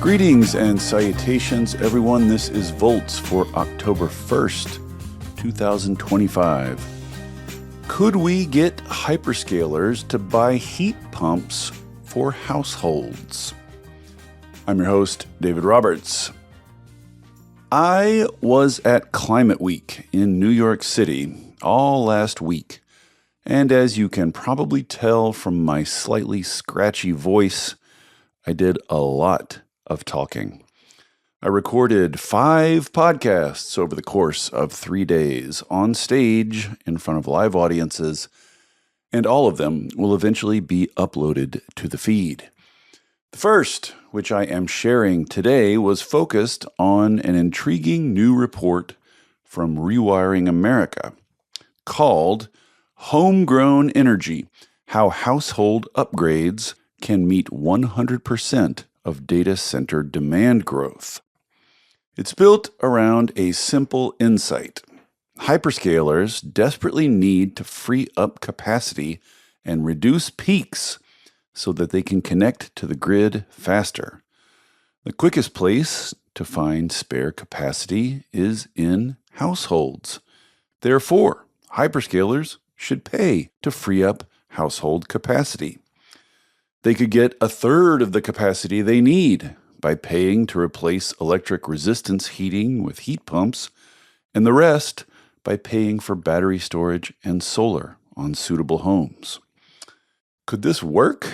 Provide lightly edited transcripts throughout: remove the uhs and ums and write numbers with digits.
Greetings and salutations, everyone. This is Volts for October 1st, 2025. Could we get hyperscalers to buy heat pumps for households? I'm your host, David Roberts. I was at Climate Week in New York City all last week, and as you can probably tell from my slightly scratchy voice, I did a lot of talking. I recorded 5 podcasts over the course of 3 days on stage in front of live audiences, and all of them will eventually be uploaded to the feed. The first, which I am sharing today, was focused on an intriguing new report from Rewiring America called Homegrown Energy: How Household Upgrades Can Meet 100% of Data Center Demand Growth. It's built around a simple insight. Hyperscalers desperately need to free up capacity and reduce peaks so that they can connect to the grid faster. The quickest place to find spare capacity is in households. Therefore, hyperscalers should pay to free up household capacity. They could get a third of the capacity they need by paying to replace electric resistance heating with heat pumps, and the rest by paying for battery storage and solar on suitable homes. Could this work?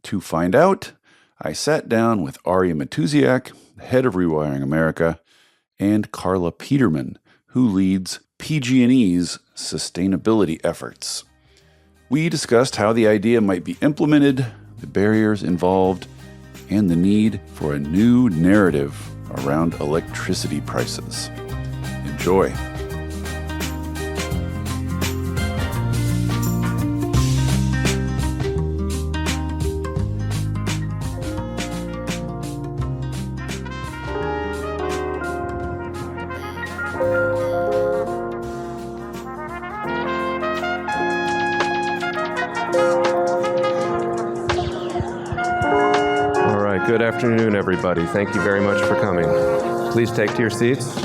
To find out, I sat down with Matusiak, head of Rewiring America, and Carla Peterman, who leads PG&E's sustainability efforts. We discussed how the idea might be implemented, the barriers involved, and the need for a new narrative around electricity prices. Enjoy. Good afternoon, everybody. Thank you very much for coming. Please take to your seats.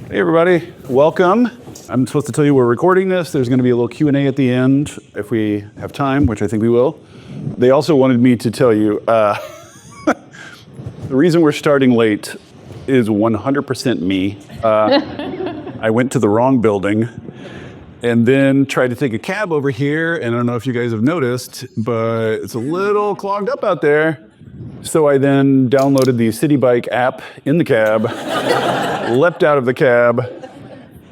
Hey, everybody. Welcome. I'm supposed to tell you we're recording this. There's going to be a little Q&A at the end if we have time, which I think we will. They also wanted me to tell you the reason we're starting late is 100% me. I went to the wrong building and then tried to take a cab over here, and I don't know if you guys have noticed, but it's a little clogged up out there. So I then downloaded the City Bike app in the cab, leapt out of the cab,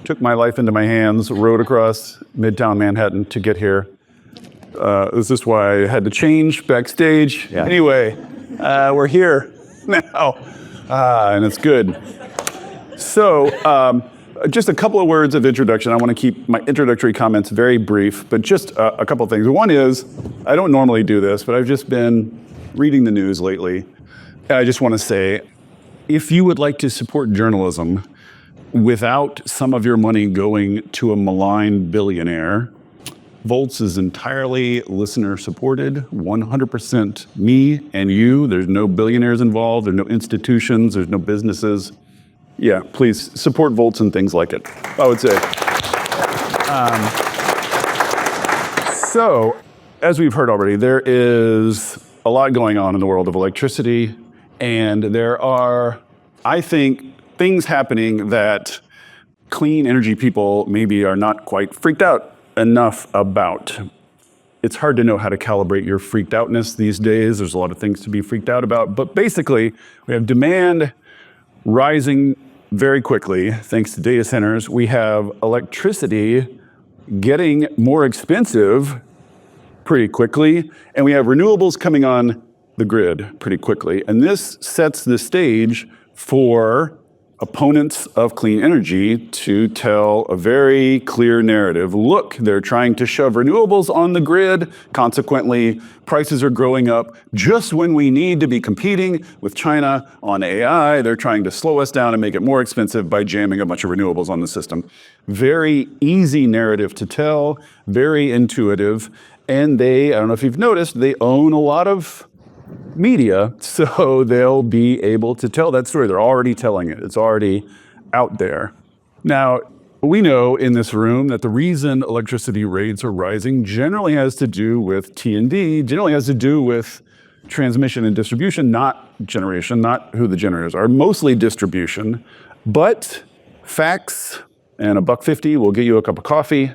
took my life into my hands, rode across Midtown Manhattan to get here. This is why I had to change backstage. Yeah. Anyway, we're here now, and it's good. So, just a couple of words of introduction. I want to keep my introductory comments very brief, but just a couple of things. One is, I don't normally do this, but I've just been reading the news lately. And I just want to say, if you would like to support journalism without some of your money going to a maligned billionaire, Volts is entirely listener supported, 100% me and you. There's no billionaires involved, there's no institutions, there's no businesses. Yeah, please support Volts and things like it, I would say. So, as we've heard already, there is a lot going on in the world of electricity, and there are, I think, things happening that clean energy people maybe are not quite freaked out enough about. It's hard to know how to calibrate your freaked outness these days. There's a lot of things to be freaked out about, but basically, we have demand rising very quickly thanks to data centers. We have electricity getting more expensive pretty quickly, and we have renewables coming on the grid pretty quickly. And this sets the stage for opponents of clean energy to tell a very clear narrative. Look, they're trying to shove renewables on the grid. Consequently, prices are growing up just when we need to be competing with China on AI. They're trying to slow us down and make it more expensive by jamming a bunch of renewables on the system. Very easy narrative to tell, very intuitive. And I don't know if you've noticed, they own a lot of media, so they'll be able to tell that story. They're already telling it. It's already out there. Now, we know in this room that the reason electricity rates are rising generally has to do with T&D, generally has to do with transmission and distribution, not generation, not who the generators are, mostly distribution. But facts and $1.50 will get you a cup of coffee.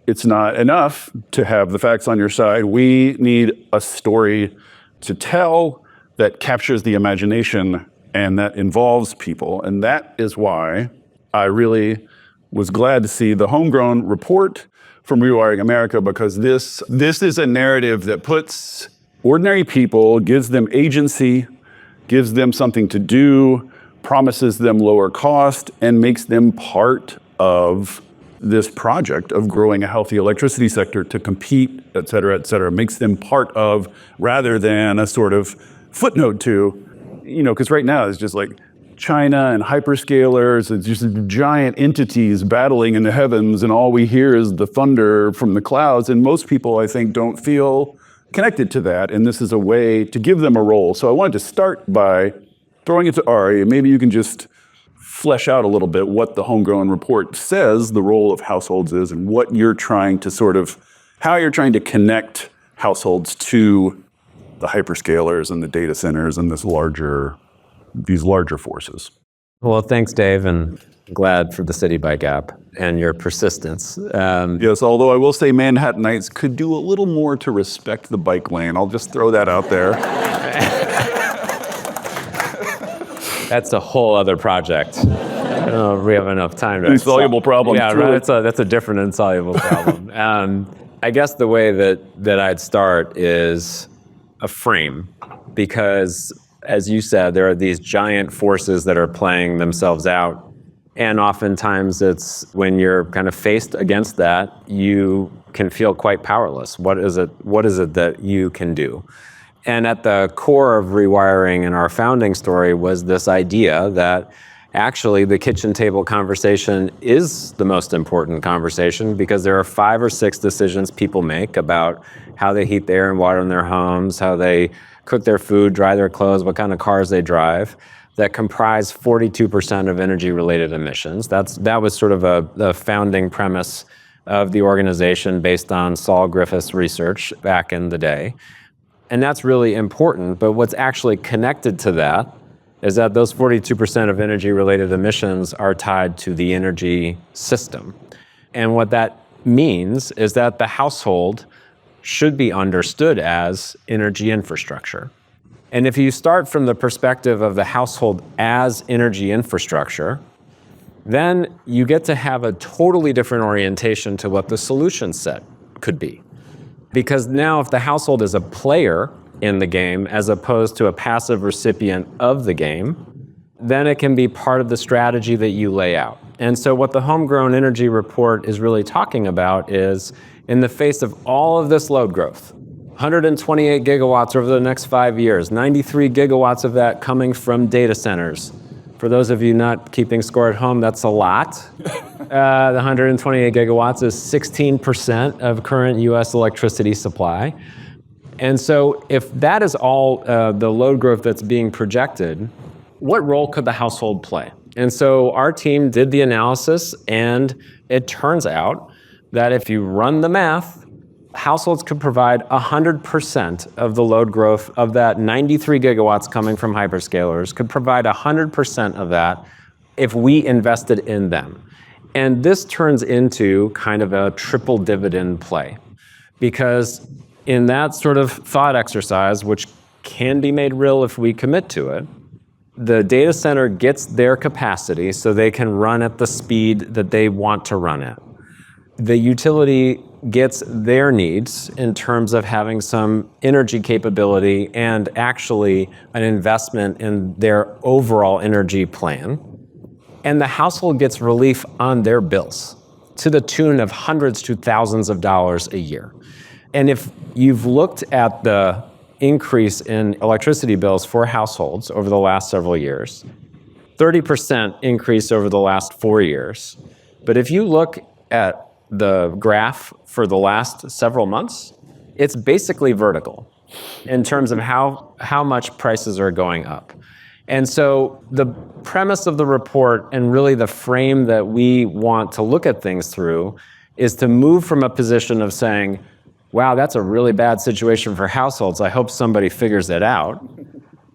It's not enough to have the facts on your side. We need a story to tell that captures the imagination and that involves people. And that is why I really was glad to see the homegrown report from Rewiring America, because this is a narrative that puts ordinary people, gives them agency, gives them something to do, promises them lower cost, and makes them part of this project of growing a healthy electricity sector to compete, et cetera, makes them part of, rather than a sort of footnote to, because right now it's just like China and hyperscalers, it's just giant entities battling in the heavens, and all we hear is the thunder from the clouds, and most people, I think, don't feel connected to that, and this is a way to give them a role. So I wanted to start by throwing it to Ari, and maybe you can just flesh out a little bit what the homegrown report says the role of households is, and what you're trying to how you're trying to connect households to the hyperscalers and the data centers and these larger forces. Well, thanks, Dave, and glad for the City Bike app and your persistence. Yes, although I will say Manhattanites could do a little more to respect the bike lane. I'll just throw that out there. That's a whole other project. I don't know if we have enough time to... Insoluble problem. Yeah, right, that's a different insoluble problem. I guess the way that I'd start is a frame, because as you said, there are these giant forces that are playing themselves out. And oftentimes it's when you're kind of faced against that, you can feel quite powerless. What is it that you can do? And at the core of Rewiring and our founding story was this idea that actually the kitchen table conversation is the most important conversation, because there are 5 or 6 decisions people make about how they heat the air and water in their homes, how they cook their food, dry their clothes, what kind of cars they drive, that comprise 42% of energy-related emissions. That was sort of a founding premise of the organization based on Saul Griffith's research back in the day. And that's really important, but what's actually connected to that is that those 42% of energy-related emissions are tied to the energy system. And what that means is that the household should be understood as energy infrastructure. And if you start from the perspective of the household as energy infrastructure, then you get to have a totally different orientation to what the solution set could be. Because now if the household is a player in the game as opposed to a passive recipient of the game, then it can be part of the strategy that you lay out. And so what the Homegrown Energy Report is really talking about is, in the face of all of this load growth, 128 gigawatts over the next 5 years, 93 gigawatts of that coming from data centers. For those of you not keeping score at home, that's a lot. The 128 gigawatts is 16% of current US electricity supply. And so if that is all the load growth that's being projected, what role could the household play? And so our team did the analysis, and it turns out that if you run the math, households could provide 100% of the load growth of that 93 gigawatts coming from hyperscalers, could provide 100% of that if we invested in them. And this turns into kind of a triple dividend play, because in that sort of thought exercise, which can be made real if we commit to it, the data center gets their capacity so they can run at the speed that they want to run at. The utility gets their needs in terms of having some energy capability and actually an investment in their overall energy plan. and the household gets relief on their bills to the tune of hundreds to thousands of dollars a year. And if you've looked at the increase in electricity bills for households over the last several years, 30% increase over the last 4 years. But if you look at the graph for the last several months, it's basically vertical in terms of how much prices are going up. And so the premise of the report, and really the frame that we want to look at things through, is to move from a position of saying, wow, that's a really bad situation for households, I hope somebody figures it out,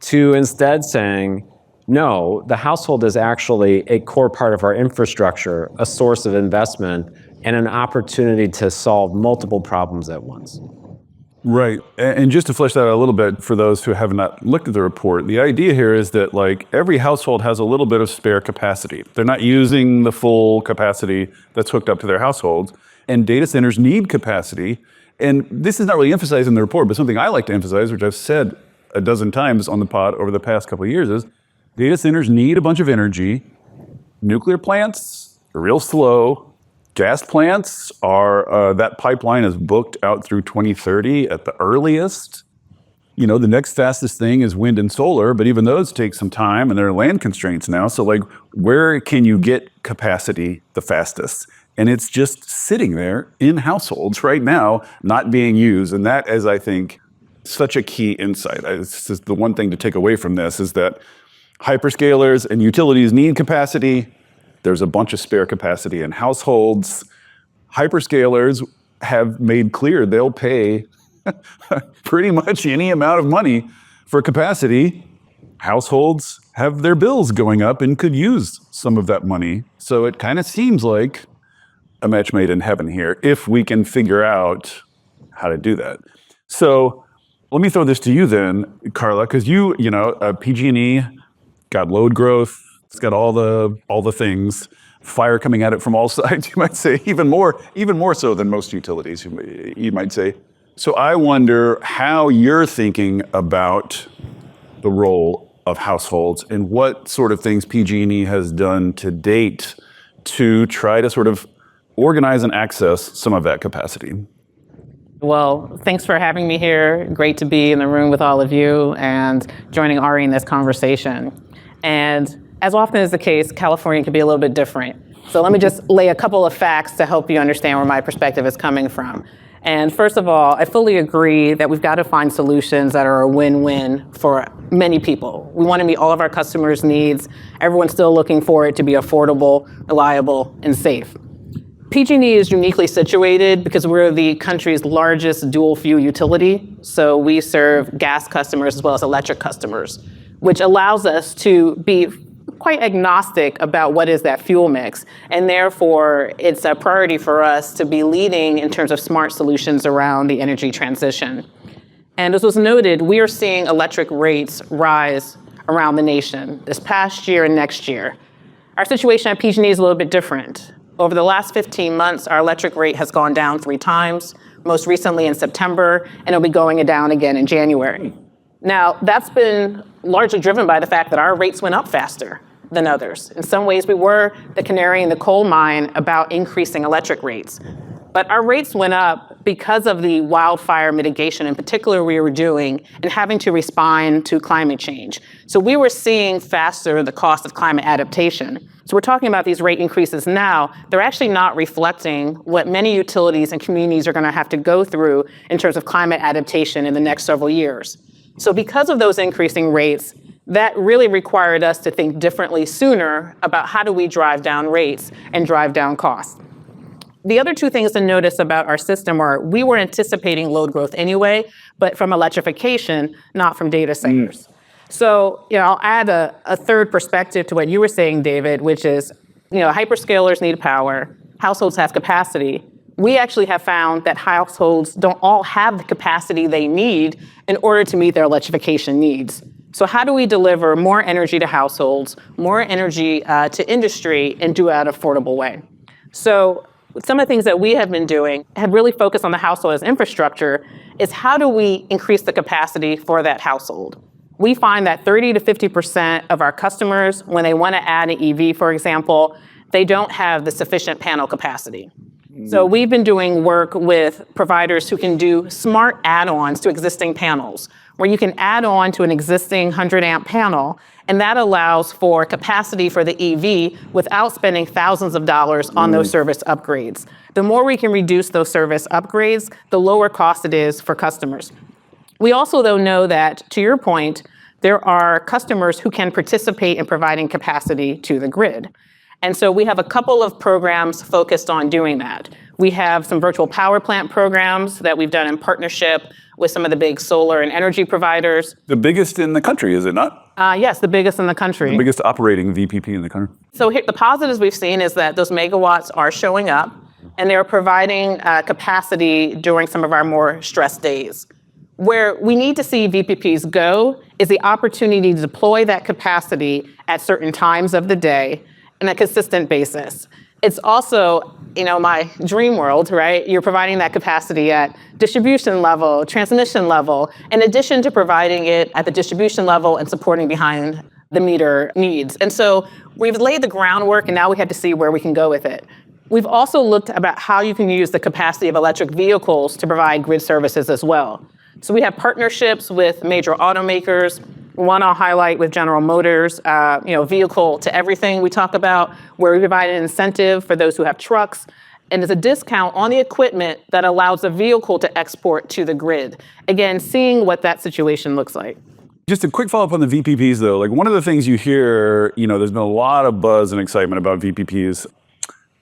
to instead saying, no, the household is actually a core part of our infrastructure, a source of investment, and an opportunity to solve multiple problems at once. Right. And just to flesh that out a little bit for those who have not looked at the report, the idea here is that like every household has a little bit of spare capacity. They're not using the full capacity that's hooked up to their households, and data centers need capacity. And this is not really emphasized in the report, but something I like to emphasize, which I've said a dozen times on the pod over the past couple of years, is data centers need a bunch of energy. Nuclear plants are real slow. Gas plants are, that pipeline is booked out through 2030 at the earliest. You know, the next fastest thing is wind and solar, but even those take some time and there are land constraints now. So like, where can you get capacity the fastest? And it's just sitting there in households right now, not being used. And that is, I think, such a key insight. It's just the one thing to take away from this is that hyperscalers and utilities need capacity. There's a bunch of spare capacity in households. Hyperscalers have made clear they'll pay pretty much any amount of money for capacity. Households have their bills going up and could use some of that money. So it kind of seems like a match made in heaven here, if we can figure out how to do that. So let me throw this to you then, Carla, because you know, PG&E got load growth. It's got all the things, fire coming at it from all sides, you might say, even more so than most utilities, you might say. So I wonder how you're thinking about the role of households and what sort of things PG&E has done to date to try to sort of organize and access some of that capacity. Well, thanks for having me here. Great to be in the room with all of you and joining Ari in this conversation. And as often is the case, California can be a little bit different. So let me just lay a couple of facts to help you understand where my perspective is coming from. And first of all, I fully agree that we've got to find solutions that are a win-win for many people. We want to meet all of our customers' needs. Everyone's still looking for it to be affordable, reliable, and safe. PG&E is uniquely situated because we're the country's largest dual fuel utility. So we serve gas customers as well as electric customers, which allows us to be quite agnostic about what is that fuel mix. And therefore, it's a priority for us to be leading in terms of smart solutions around the energy transition. And as was noted, we are seeing electric rates rise around the nation this past year and next year. Our situation at PG&E is a little bit different. Over the last 15 months, our electric rate has gone down 3 times, most recently in September, and it'll be going down again in January. Now, that's been largely driven by the fact that our rates went up faster than others. In some ways, we were the canary in the coal mine about increasing electric rates. But our rates went up because of the wildfire mitigation in particular we were doing and having to respond to climate change. So we were seeing faster the cost of climate adaptation. So we're talking about these rate increases now. They're actually not reflecting what many utilities and communities are going to have to go through in terms of climate adaptation in the next several years. So because of those increasing rates, that really required us to think differently sooner about how do we drive down rates and drive down costs. The other 2 things to notice about our system are we were anticipating load growth anyway, but from electrification, not from data centers. So, I'll add a third perspective to what you were saying, David, which is, hyperscalers need power, households have capacity. We actually have found that households don't all have the capacity they need in order to meet their electrification needs. So how do we deliver more energy to households, more energy to industry, and do it in an affordable way? So some of the things that we have been doing have really focused on the household as infrastructure is how do we increase the capacity for that household? we find that 30 to 50% of our customers, when they want to add an EV, for example, they don't have the sufficient panel capacity. So we've been doing work with providers who can do smart add-ons to existing panels, where you can add on to an existing 100 amp panel, and that allows for capacity for the EV without spending thousands of dollars on those service upgrades. The more we can reduce those service upgrades, the lower cost it is for customers. We also, though, know that, to your point, there are customers who can participate in providing capacity to the grid. And so we have a couple of programs focused on doing that. We have some virtual power plant programs that we've done in partnership with some of the big solar and energy providers. The biggest in the country, is it not? Yes, the biggest in the country. The biggest operating VPP in the country. So here, the positives we've seen is that those megawatts are showing up, and they're providing capacity during some of our more stressed days. Where we need to see VPPs go is the opportunity to deploy that capacity at certain times of the day on a consistent basis. It's also, my dream world, right? You're providing that capacity at distribution level, transmission level, in addition to providing it at the distribution level and supporting behind the meter needs. And so we've laid the groundwork, and now we have to see where we can go with it. We've also looked about how you can use the capacity of electric vehicles to provide grid services as well. So we have partnerships with major automakers. One I'll highlight with General Motors, vehicle to everything we talk about, where we provide an incentive for those who have trucks, and there's a discount on the equipment that allows the vehicle to export to the grid. Again, seeing what that situation looks like. Just a quick follow-up on the VPPs, though. Like, one of the things you hear, there's been a lot of buzz and excitement about VPPs.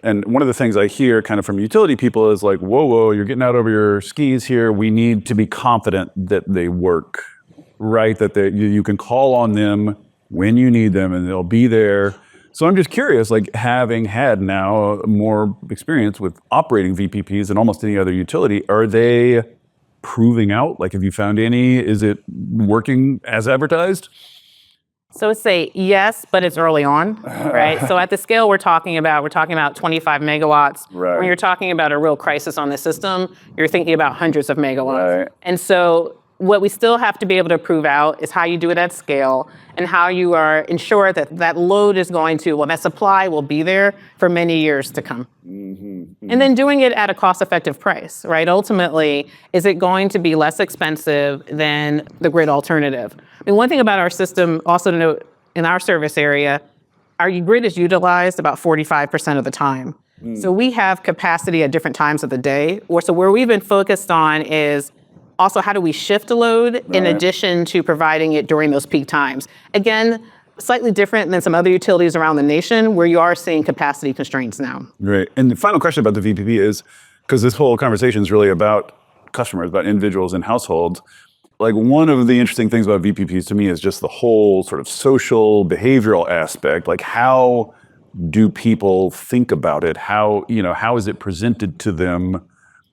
And one of the things I hear kind of from utility people is like, whoa, you're getting out over your skis here. We need to be confident that they work, right? That you can call on them when you need them and they'll be there. So I'm just curious, like, having had now more experience with operating VPPs than almost any other utility, are they proving out? Like, have you found any? Is it working as advertised? So it's a yes, but it's early on, right? So at the scale we're talking about 25 megawatts. Right. When you're talking about a real crisis on the system, you're thinking about hundreds of megawatts. Right. And so what we still have to be able to prove out is how you do it at scale and how you are ensure that that load is going to, that supply will be there for many years to come. And then doing it at a cost-effective price, right? Ultimately, is it going to be less expensive than the grid alternative? I mean, one thing about our system, also to note, in our service area, our grid is utilized about 45% of the time. So we have capacity at different times of the day. So where we've been focused on is also how do we shift the load in addition to providing it during those peak times. Again, slightly different than some other utilities around the nation where you are seeing capacity constraints now. Right. And the final question about the VPP is, because this whole conversation is really about customers, about individuals and households. Like, one of the interesting things about VPPs to me is just the whole sort of social behavioral aspect. Like, how do people think about it? How is it presented to them?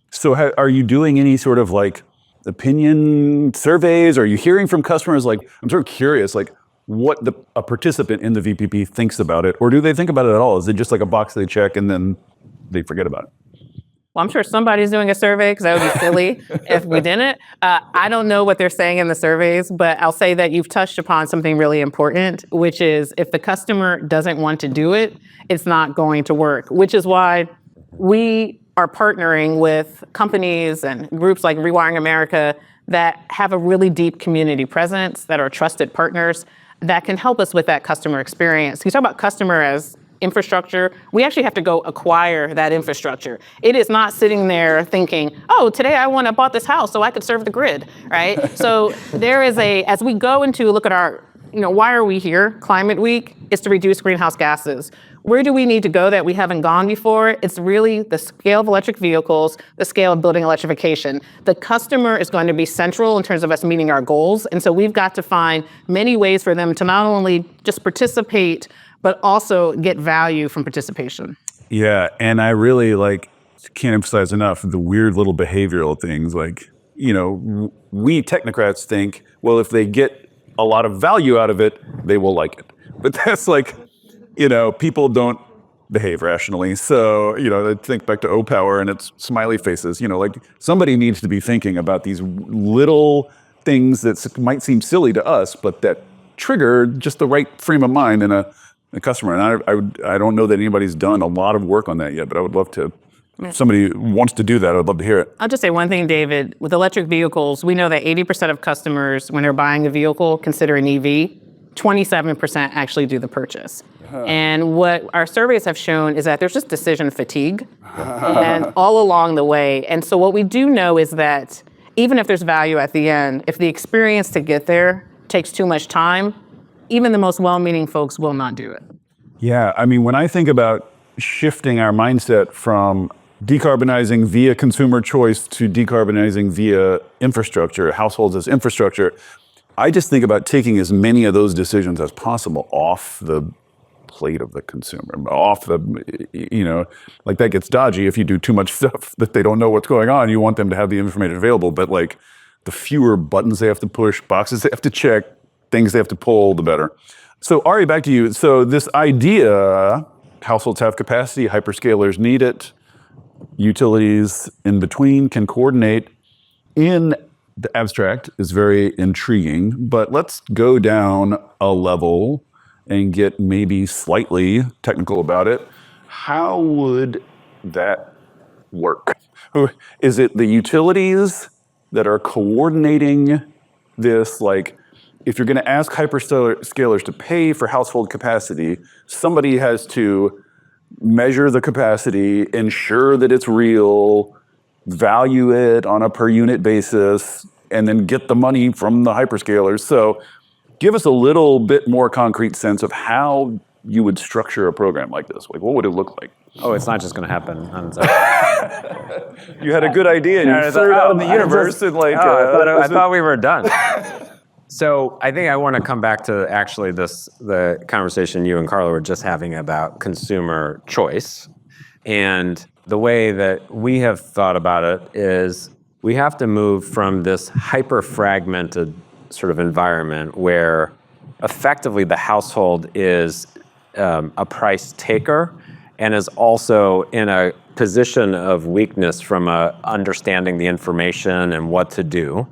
So are you doing any sort of like opinion surveys? Are you hearing from customers? Like, I'm sort of curious, like, what a participant in the VPP thinks about it, or do they think about it at all? Is it just like a box they check and then they forget about it? Well, I'm sure somebody's doing a survey because that would be silly if we didn't. I don't know what they're saying in the surveys, but I'll say that you've touched upon something really important, which is if the customer doesn't want to do it, it's not going to work, which is why we are partnering with companies and groups like Rewiring America that have a really deep community presence, that are trusted partners, that can help us with that customer experience. You talk about customer as infrastructure, we actually have to go acquire that infrastructure. It is not sitting there thinking, oh, today I bought this house so I could serve the grid, right? So there is as we go into look at our, why are we here? Climate Week is to reduce greenhouse gases. Where do we need to go that we haven't gone before? It's really the scale of electric vehicles, the scale of building electrification. The customer is going to be central in terms of us meeting our goals. And so we've got to find many ways for them to not only just participate, but also get value from participation. Yeah, and I really can't emphasize enough the weird little behavioral things. Like, we technocrats think, well, if they get a lot of value out of it, they will like it. But that's people don't behave rationally. So, I think back to O-Power and its smiley faces. Somebody needs to be thinking about these little things that might seem silly to us, but that trigger just the right frame of mind in a customer. And I don't know that anybody's done a lot of work on that yet, but I would love to. If somebody wants to do that, I'd love to hear it. I'll just say one thing, David. With electric vehicles, we know that 80% of customers, when they're buying a vehicle, consider an EV. 27% actually do the purchase. And what our surveys have shown is that there's just decision fatigue and all along the way. And so what we do know is that even if there's value at the end, if the experience to get there takes too much time, even the most well-meaning folks will not do it. Yeah, I mean, when I think about shifting our mindset from decarbonizing via consumer choice to decarbonizing via infrastructure, households as infrastructure, I just think about taking as many of those decisions as possible off the plate of the consumer, off the, like that gets dodgy if you do too much stuff that they don't know what's going on. You want them to have the information available, but like the fewer buttons they have to push, boxes they have to check, things they have to pull, the better. So Ari, back to you. So this idea, households have capacity, hyperscalers need it, utilities in between can coordinate in the abstract is very intriguing, but let's go down a level and get maybe slightly technical about it. How would that work? Is it the utilities that are coordinating this? Like, if you're going to ask hyperscalers to pay for household capacity, somebody has to measure the capacity, ensure that it's real, value it on a per unit basis, and then get the money from the hyperscalers. So give us a little bit more concrete sense of how you would structure a program like this. Like, what would it look like? Oh, it's not just going to happen on its own. You had a good idea, and you threw it out in the universe, and like... I thought we were done. So I think I want to come back to actually the conversation you and Carla were just having about consumer choice. And the way that we have thought about it is we have to move from this hyper-fragmented sort of environment where effectively the household is a price taker and is also in a position of weakness from understanding the information and what to do.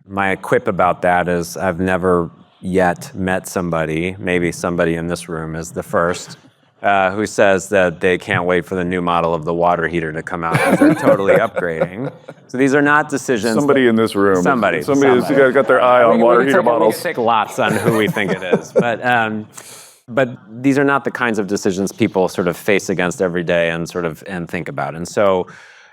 My quip about that is I've never yet met somebody, maybe somebody in this room is the first, who says that they can't wait for the new model of the water heater to come out because they're tototally upgrading. So these are not decisions. Somebody in this room. Somebody Somebody's got their eye on water heater models. We take lots on who we think it is. But these are not the kinds of decisions people sort of face against every day and think about. And so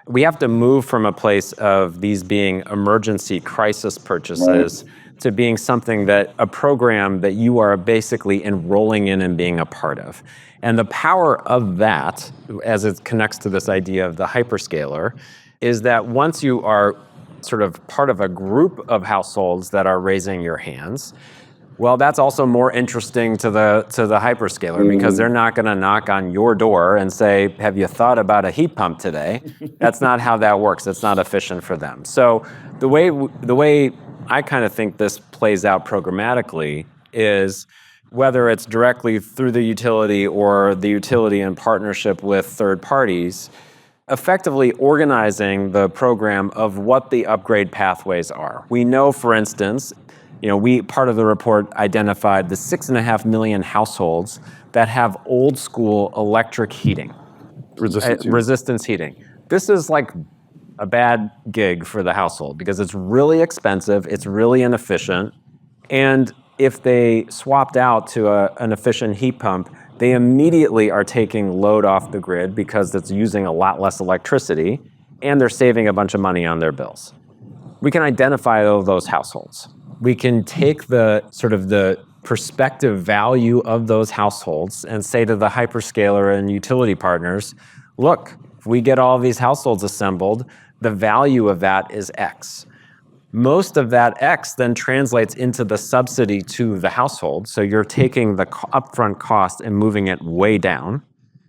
we have to move from a place of these being emergency crisis purchases to being something a program that you are basically enrolling in and being a part of. And the power of that, as it connects to this idea of the hyperscaler, is that once you are sort of part of a group of households that are raising your hands, well, that's also more interesting to the hyperscaler because they're not going to knock on your door and say, have you thought about a heat pump today? That's not how that works. It's not efficient for them. So the way I kind of think this plays out programmatically is whether it's directly through the utility or the utility in partnership with third parties, effectively organizing the program of what the upgrade pathways are. We know, for instance, part of the report identified the 6.5 million households that have old school electric heating. Resistance heating. This is like a bad gig for the household because it's really expensive, it's really inefficient, and if they swapped out to an efficient heat pump, they immediately are taking load off the grid because it's using a lot less electricity, and they're saving a bunch of money on their bills. We can identify all those households. We can take the perspective value of those households and say to the hyperscaler and utility partners, look, if we get all these households assembled, the value of that is X. Most of that X then translates into the subsidy to the household. So you're taking the upfront cost and moving it way down.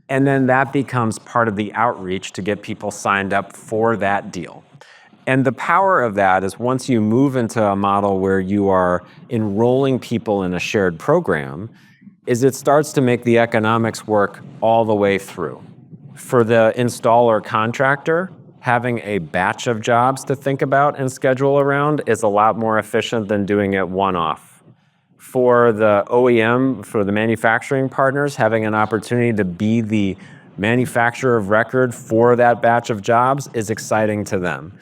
And then that becomes part of the outreach to get people signed up for that deal. And the power of that is once you move into a model where you are enrolling people in a shared program, is it starts to make the economics work all the way through. For the installer contractor, having a batch of jobs to think about and schedule around is a lot more efficient than doing it one-off. For the OEM, for the manufacturing partners, having an opportunity to be the manufacturer of record for that batch of jobs is exciting to them.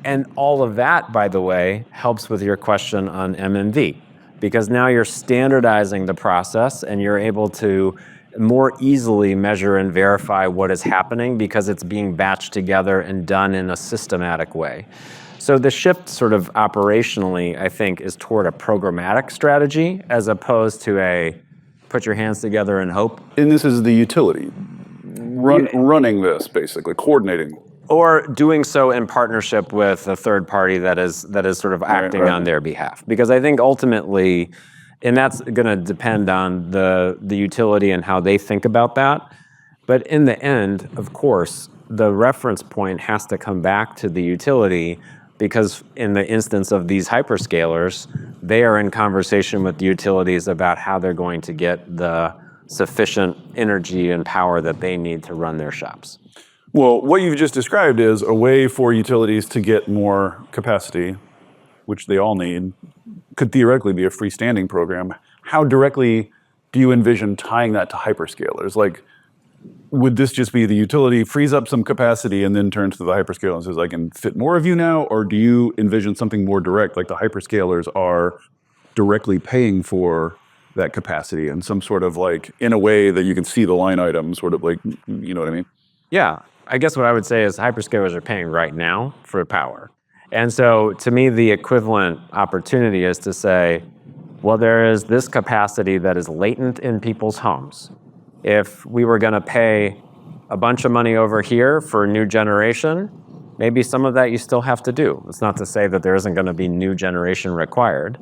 And all of that, by the way, helps with your question on MMV, because now you're standardizing the process and you're able to more easily measure and verify what is happening because it's being batched together and done in a systematic way. So the shift sort of operationally, I think, is toward a programmatic strategy as opposed to a put your hands together and hope. And this is the utility running this, basically, coordinating. Or doing so in partnership with a third party that is sort of acting on their behalf. Because I think ultimately, and that's going to depend on the utility and how they think about that. But in the end, of course, the reference point has to come back to the utility, because in the instance of these hyperscalers, they are in conversation with the utilities about how they're going to get the sufficient energy and power that they need to run their shops. Well, what you've just described is a way for utilities to get more capacity, which they all need, could theoretically be a freestanding program. How directly do you envision tying that to hyperscalers? Like, would this just be the utility frees up some capacity and then turns to the hyperscaler and says, I can fit more of you now? Or do you envision something more direct, like the hyperscalers are directly paying for that capacity in some sort of like, in a way that you can see the line item, sort of like, you know what I mean? Yeah, I guess what I would say is hyperscalers are paying right now for power. And so to me, the equivalent opportunity is to say, well, there is this capacity that is latent in people's homes. If we were going to pay a bunch of money over here for new generation, maybe some of that you still have to do. It's not to say that there isn't going to be new generation required.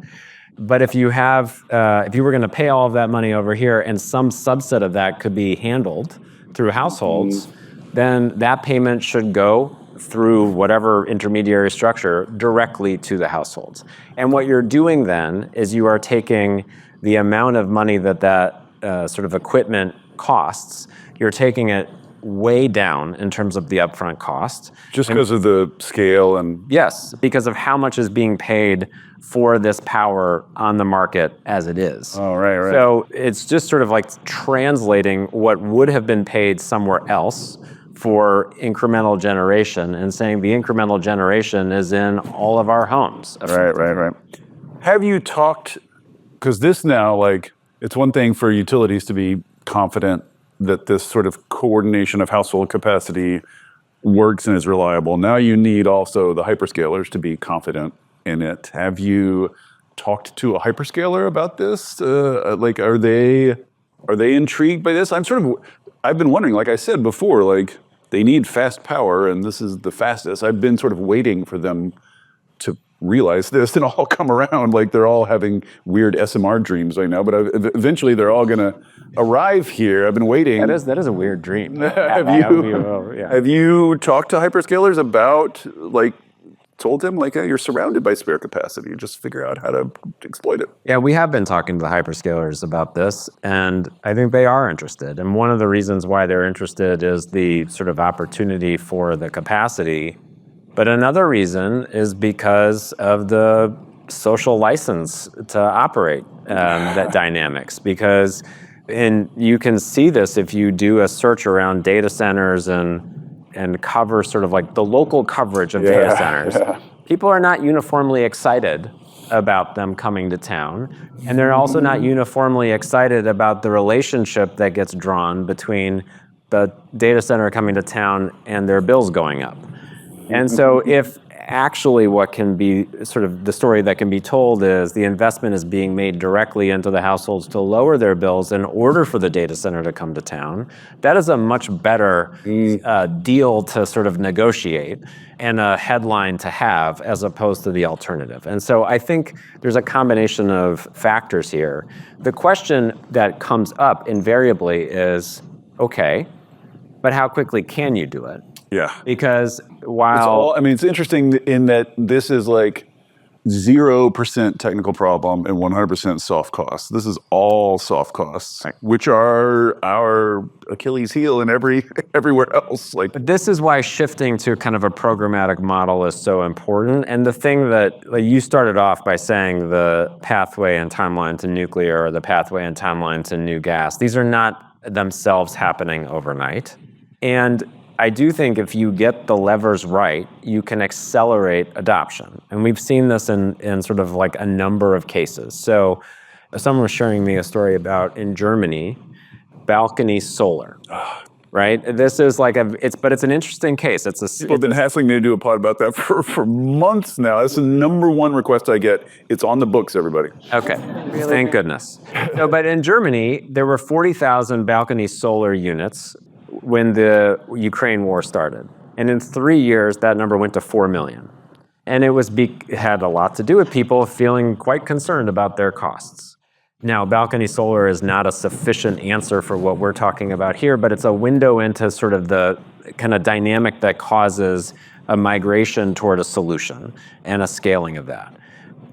But if you were going to pay all of that money over here and some subset of that could be handled through households, then that payment should go through whatever intermediary structure directly to the households. And what you're doing then is you are taking the amount of money that sort of equipment costs, you're taking it way down in terms of the upfront cost. Just because of the scale and... Yes, because of how much is being paid for this power on the market as it is. Oh, right. So it's just sort of like translating what would have been paid somewhere else for incremental generation and saying the incremental generation is in all of our homes. Right. Have you talked, because this now, like, it's one thing for utilities to be confident that this sort of coordination of household capacity works and is reliable. Now you need also the hyperscalers to be confident in it. Have you talked to a hyperscaler about this? Like, are they intrigued by this? I've been wondering, like I said before, like, they need fast power and this is the fastest. I've been sort of waiting for them to realize this and all come around. Like, they're all having weird SMR dreams right now, but eventually they're all going to arrive here. I've been waiting. That is a weird dream. Have you talked to hyperscalers about, like, told them, like, hey, you're surrounded by spare capacity, just figure out how to exploit it? Yeah, we have been talking to the hyperscalers about this, and I think they are interested. And one of the reasons why they're interested is the sort of opportunity for the capacity. But another reason is because of the social license to operate that dynamics. Because you can see this if you do a search around data centers and cover sort of like the local coverage of data centers. Yeah. People are not uniformly excited about them coming to town. And they're also not uniformly excited about the relationship that gets drawn between the data center coming to town and their bills going up. And so if actually what can be sort of the story that can be told is the investment is being made directly into the households to lower their bills in order for the data center to come to town, that is a much better deal to sort of negotiate and a headline to have as opposed to the alternative. And so I think there's a combination of factors here. The question that comes up invariably is, okay, but how quickly can you do it? Yeah. Because while... it's interesting in that this is like 0% technical problem and 100% soft costs. This is all soft costs, which are our Achilles heel in everywhere else. But this is why shifting to kind of a programmatic model is so important. And the thing that you started off by saying the pathway and timeline to nuclear or the pathway and timeline to new gas, these are not themselves happening overnight. And I do think if you get the levers right, you can accelerate adoption. And we've seen this in sort of like a number of cases. So someone was sharing me a story about in Germany, balcony solar. Right? This is like but it's an interesting case. People have been hassling me to do a pod about that for months now. That's the number one request I get. It's on the books, everybody. Okay, thank goodness. No, but in Germany, there were 40,000 balcony solar units when the Ukraine war started. And in 3 years, that number went to 4 million. And it had a lot to do with people feeling quite concerned about their costs. Now, balcony solar is not a sufficient answer for what we're talking about here, but it's a window into sort of the kind of dynamic that causes a migration toward a solution and a scaling of that.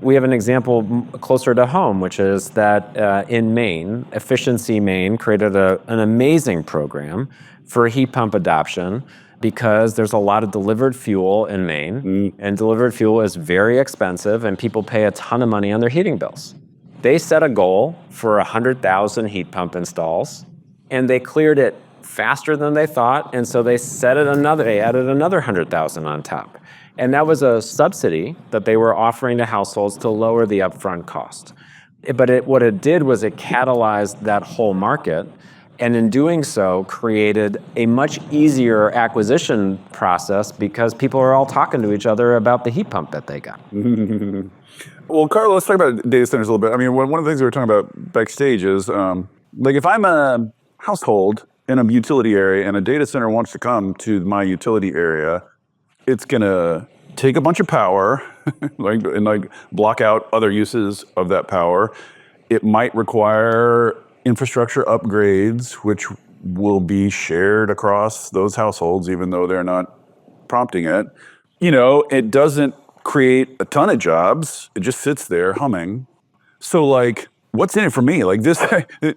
We have an example closer to home, which is that in Maine, Efficiency Maine created an amazing program for heat pump adoption because there's a lot of delivered fuel in Maine, and delivered fuel is very expensive, and people pay a ton of money on their heating bills. They set a goal for 100,000 heat pump installs, and they cleared it faster than they thought, and so they added another 100,000 on top. And that was a subsidy that they were offering to households to lower the upfront cost. But what it did was it catalyzed that whole market, and in doing so, created a much easier acquisition process because people are all talking to each other about the heat pump that they got. Well, Carla, let's talk about data centers a little bit. I mean, one of the things we were talking about backstage is, like if I'm a household in a utility area and a data center wants to come to my utility area, it's gonna take a bunch of power and block out other uses of that power. It might require infrastructure upgrades, which will be shared across those households, even though they're not prompting it. It doesn't create a ton of jobs. It just sits there humming. So what's in it for me? This,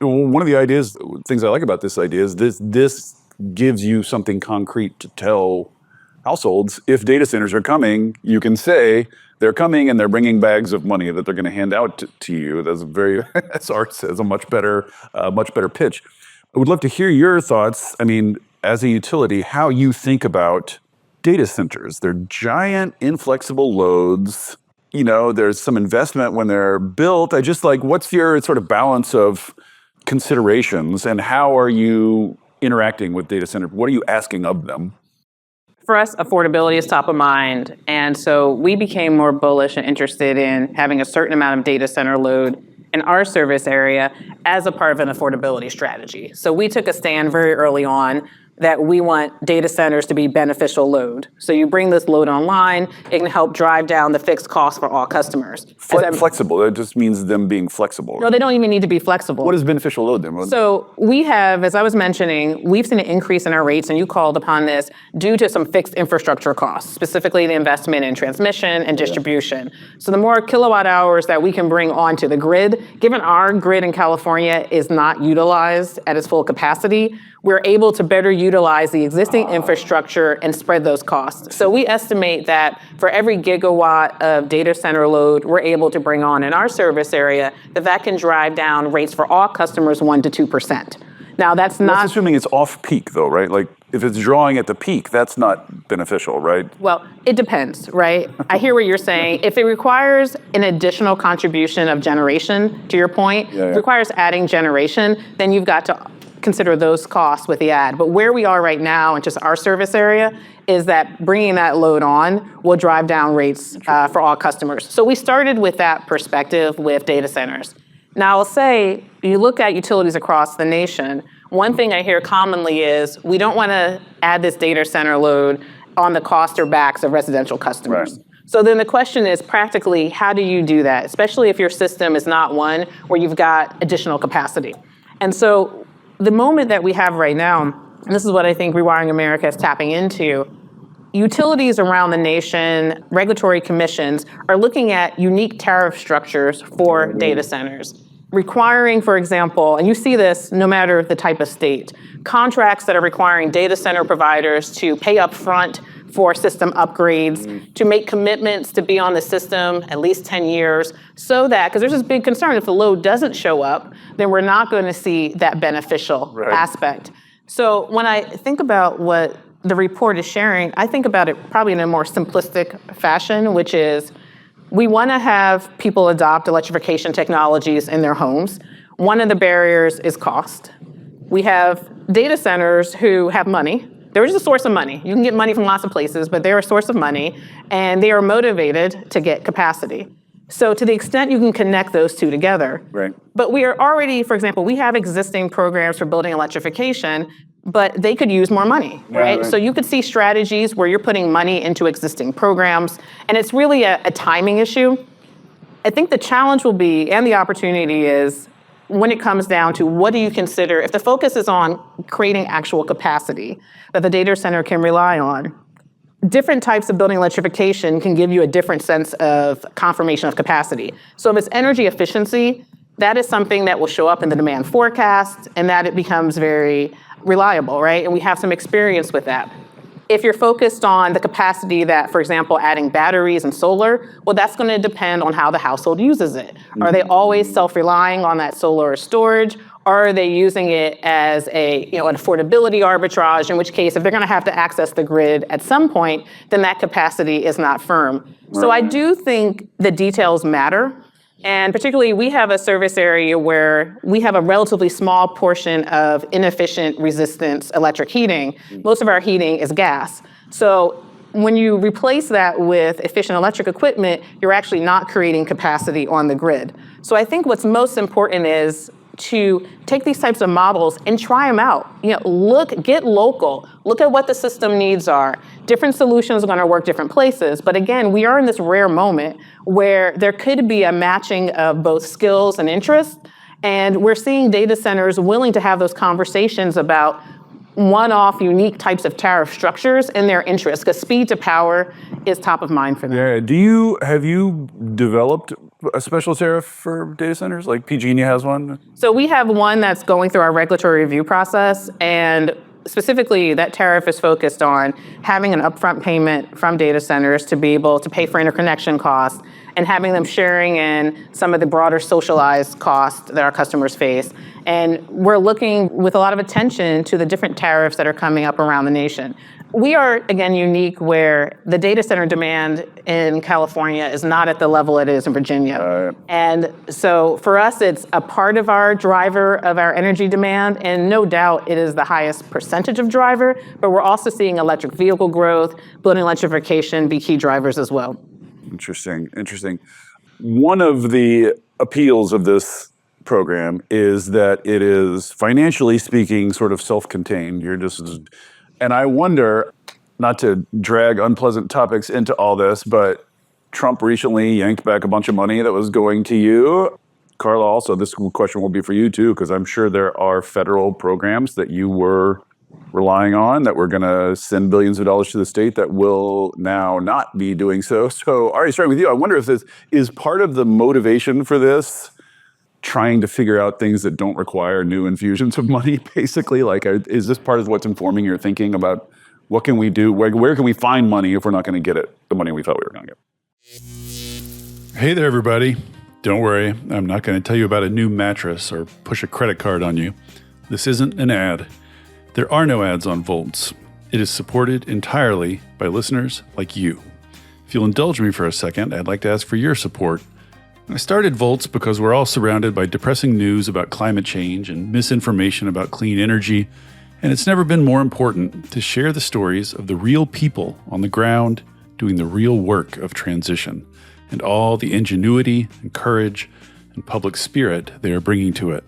one of the things I like about this idea is this gives you something concrete to tell households. If data centers are coming, you can say they're coming and they're bringing bags of money that they're going to hand out to you. That's as Art says, a much better pitch. I would love to hear your thoughts. I mean, as a utility, how you think about data centers. They're giant, inflexible loads. There's some investment when they're built. What's your sort of balance of considerations, and how are you interacting with data centers? What are you asking of them? For us, affordability is top of mind. And so we became more bullish and interested in having a certain amount of data center load in our service area as a part of an affordability strategy. So we took a stand very early on that we want data centers to be beneficial load. So you bring this load online, it can help drive down the fixed cost for all customers. Flexible, that just means them being flexible. No, they don't even need to be flexible. What is beneficial load then? So we have, as I was mentioning, we've seen an increase in our rates, and you called upon this, due to some fixed infrastructure costs, specifically the investment in transmission and distribution. So the more kilowatt hours that we can bring onto the grid, given our grid in California is not utilized at its full capacity, we're able to better utilize the existing infrastructure and spread those costs. So we estimate that for every gigawatt of data center load we're able to bring on in our service area, that can drive down rates for all customers 1% to 2%. Now that's not... That's assuming it's off peak though, right? If it's drawing at the peak, that's not beneficial, right? Well, it depends, right? I hear what you're saying. If it requires an additional contribution of generation, to your point, if it requires adding generation, then you've got to consider those costs with the add. But where we are right now in just our service area is that bringing that load on will drive down rates for all customers. So we started with that perspective with data centers. Now I'll say, you look at utilities across the nation, one thing I hear commonly is we don't want to add this data center load on the cost or backs of residential customers. Right. So then the question is, practically, how do you do that? Especially if your system is not one where you've got additional capacity. And so the moment that we have right now, and this is what I think Rewiring America is tapping into, utilities around the nation, regulatory commissions, are looking at unique tariff structures for data centers, requiring, for example, and you see this no matter the type of state, contracts that are requiring data center providers to pay up front for system upgrades, to make commitments to be on the system at least 10 years, so that, because there's this big concern, if the load doesn't show up, then we're not going to see that beneficial aspect. So when I think about what the report is sharing, I think about it probably in a more simplistic fashion, which is we want to have people adopt electrification technologies in their homes. One of the barriers is cost. We have data centers who have money. They're just a source of money. You can get money from lots of places, but they're a source of money, and they are motivated to get capacity. So to the extent you can connect those two together. Right. But we are already, for example, we have existing programs for building electrification, but they could use more money, right? So you could see strategies where you're putting money into existing programs, and it's really a timing issue. I think the challenge will be, and the opportunity is, when it comes down to what do you consider, if the focus is on creating actual capacity that the data center can rely on, different types of building electrification can give you a different sense of confirmation of capacity. So if it's energy efficiency, that is something that will show up in the demand forecast and that it becomes very reliable, right? And we have some experience with that. If you're focused on the capacity that, for example, adding batteries and solar, well, that's going to depend on how the household uses it. Are they always self-relying on that solar storage? Or are they using it as an affordability arbitrage, in which case, if they're going to have to access the grid at some point, then that capacity is not firm. So I do think the details matter. And particularly, we have a service area where we have a relatively small portion of inefficient resistance electric heating. Most of our heating is gas. So when you replace that with efficient electric equipment, you're actually not creating capacity on the grid. So I think what's most important is to take these types of models and try them out. Get local, look at what the system needs are. Different solutions are going to work different places, but again, we are in this rare moment where there could be a matching of both skills and interests, and we're seeing data centers willing to have those conversations about one-off unique types of tariff structures in their interest, because speed to power is top of mind for them. Yeah. Have you developed a special tariff for data centers? Like PG&E has one? So we have one that's going through our regulatory review process, and specifically that tariff is focused on having an upfront payment from data centers to be able to pay for interconnection costs and having them sharing in some of the broader socialized costs that our customers face. And we're looking with a lot of attention to the different tariffs that are coming up around the nation. We are, again, unique where the data center demand in California is not at the level it is in Virginia. And so for us, it's a part of our driver of our energy demand, and no doubt it is the highest percentage of driver, but we're also seeing electric vehicle growth, building electrification be key drivers as well. Interesting. One of the appeals of this program is that it is, financially speaking, sort of self-contained. And I wonder, not to drag unpleasant topics into all this, but Trump recently yanked back a bunch of money that was going to you. Carla, also, this question will be for you too, because I'm sure there are federal programs that you were relying on that we're going to send billions of dollars to the state that will now not be doing so. So, Ari, starting with you, I wonder if this is part of the motivation for this, trying to figure out things that don't require new infusions of money, basically? Like, is this part of what's informing your thinking about what can we do? Where can we find money if we're not going to get the money we thought we were going to get? Hey there, everybody. Don't worry, I'm not going to tell you about a new mattress or push a credit card on you. This isn't an ad. There are no ads on Volts. It is supported entirely by listeners like you. If you'll indulge me for a second, I'd like to ask for your support. I started Volts because we're all surrounded by depressing news about climate change and misinformation about clean energy, and it's never been more important to share the stories of the real people on the ground doing the real work of transition and all the ingenuity and courage and public spirit they are bringing to it.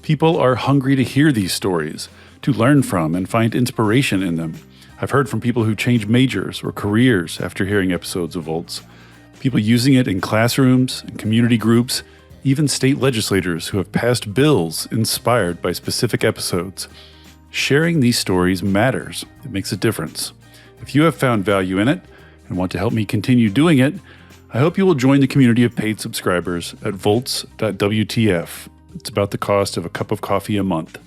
People are hungry to hear these stories, to learn from and find inspiration in them. I've heard from people who changed majors or careers after hearing episodes of Volts. People using it in classrooms and community groups, even state legislators who have passed bills inspired by specific episodes. Sharing these stories matters. It makes a difference. If you have found value in it and want to help me continue doing it, I hope you will join the community of paid subscribers at volts.wtf. It's about the cost of a cup of coffee a month.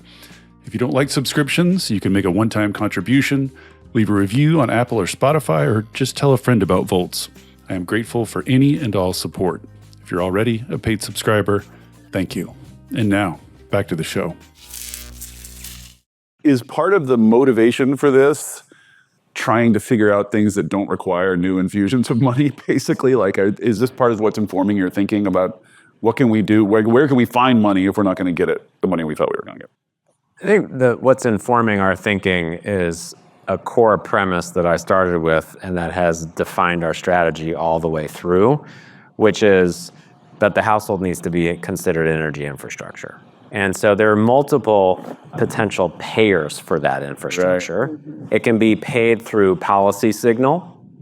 If you don't like subscriptions, you can make a one-time contribution, leave a review on Apple or Spotify, or just tell a friend about Volts. I am grateful for any and all support. If you're already a paid subscriber, thank you. And now, back to the show. Is part of the motivation for this trying to figure out things that don't require new infusions of money, basically? Like, is this part of what's informing your thinking about what can we do? Where can we find money if we're not going to get the money we thought we were going to get? I think what's informing our thinking is a core premise that I started with and that has defined our strategy all the way through, which is that the household needs to be considered energy infrastructure. And so there are multiple potential payers for that infrastructure. Right. It can be paid through policy signal,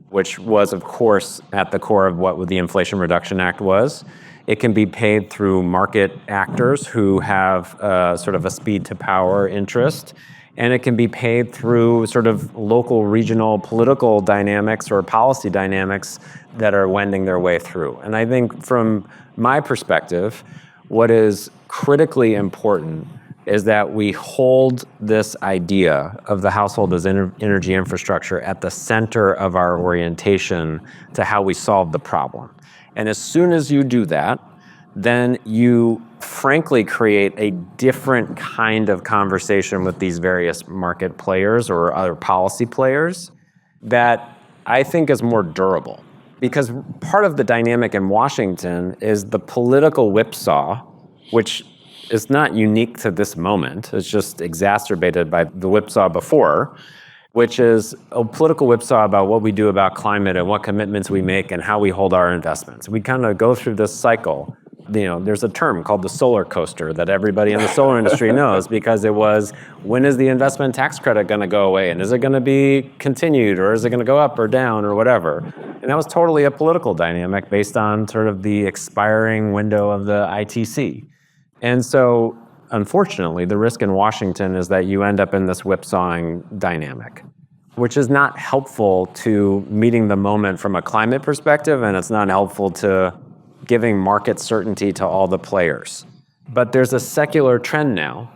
which was, of course, at the core of what the Inflation Reduction Act was. It can be paid through market actors who have sort of a speed to power interest. And it can be paid through sort of local, regional political dynamics or policy dynamics that are wending their way through. And I think from my perspective, what is critically important is that we hold this idea of the household as energy infrastructure at the center of our orientation to how we solve the problem. And as soon as you do that, then you frankly create a different kind of conversation with these various market players or other policy players that I think is more durable. Because part of the dynamic in Washington is the political whipsaw, which is not unique to this moment. It's just exacerbated by the whipsaw before, which is a political whipsaw about what we do about climate and what commitments we make and how we hold our investments. We kind of go through this cycle. There's a term called the solar coaster that everybody in the solar industry knows because it was, when is the investment tax credit going to go away? And is it going to be continued or is it going to go up or down or whatever? And that was totally a political dynamic based on sort of the expiring window of the ITC. And so, unfortunately, the risk in Washington is that you end up in this whipsawing dynamic, which is not helpful to meeting the moment from a climate perspective, and it's not helpful to giving market certainty to all the players. But there's a secular trend now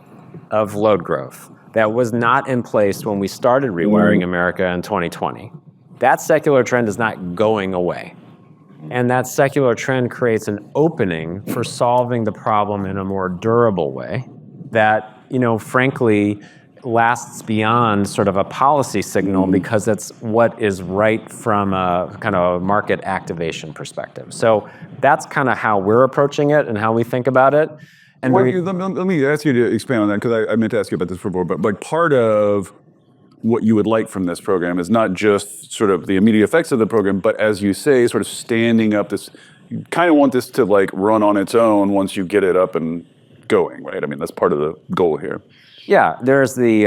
of load growth that was not in place when we started Rewiring America in 2020. That secular trend is not going away. And that secular trend creates an opening for solving the problem in a more durable way that, frankly, lasts beyond sort of a policy signal because it's what is right from a kind of market activation perspective. So that's kind of how we're approaching it and how we think about it. And let me ask you to expand on that because I meant to ask you about this before, but like part of what you would like from this program is not just sort of the immediate effects of the program, but as you say, sort of standing up this, you kind of want this to like run on its own once you get it up and going, right? I mean, that's part of the goal here. Yeah, there's the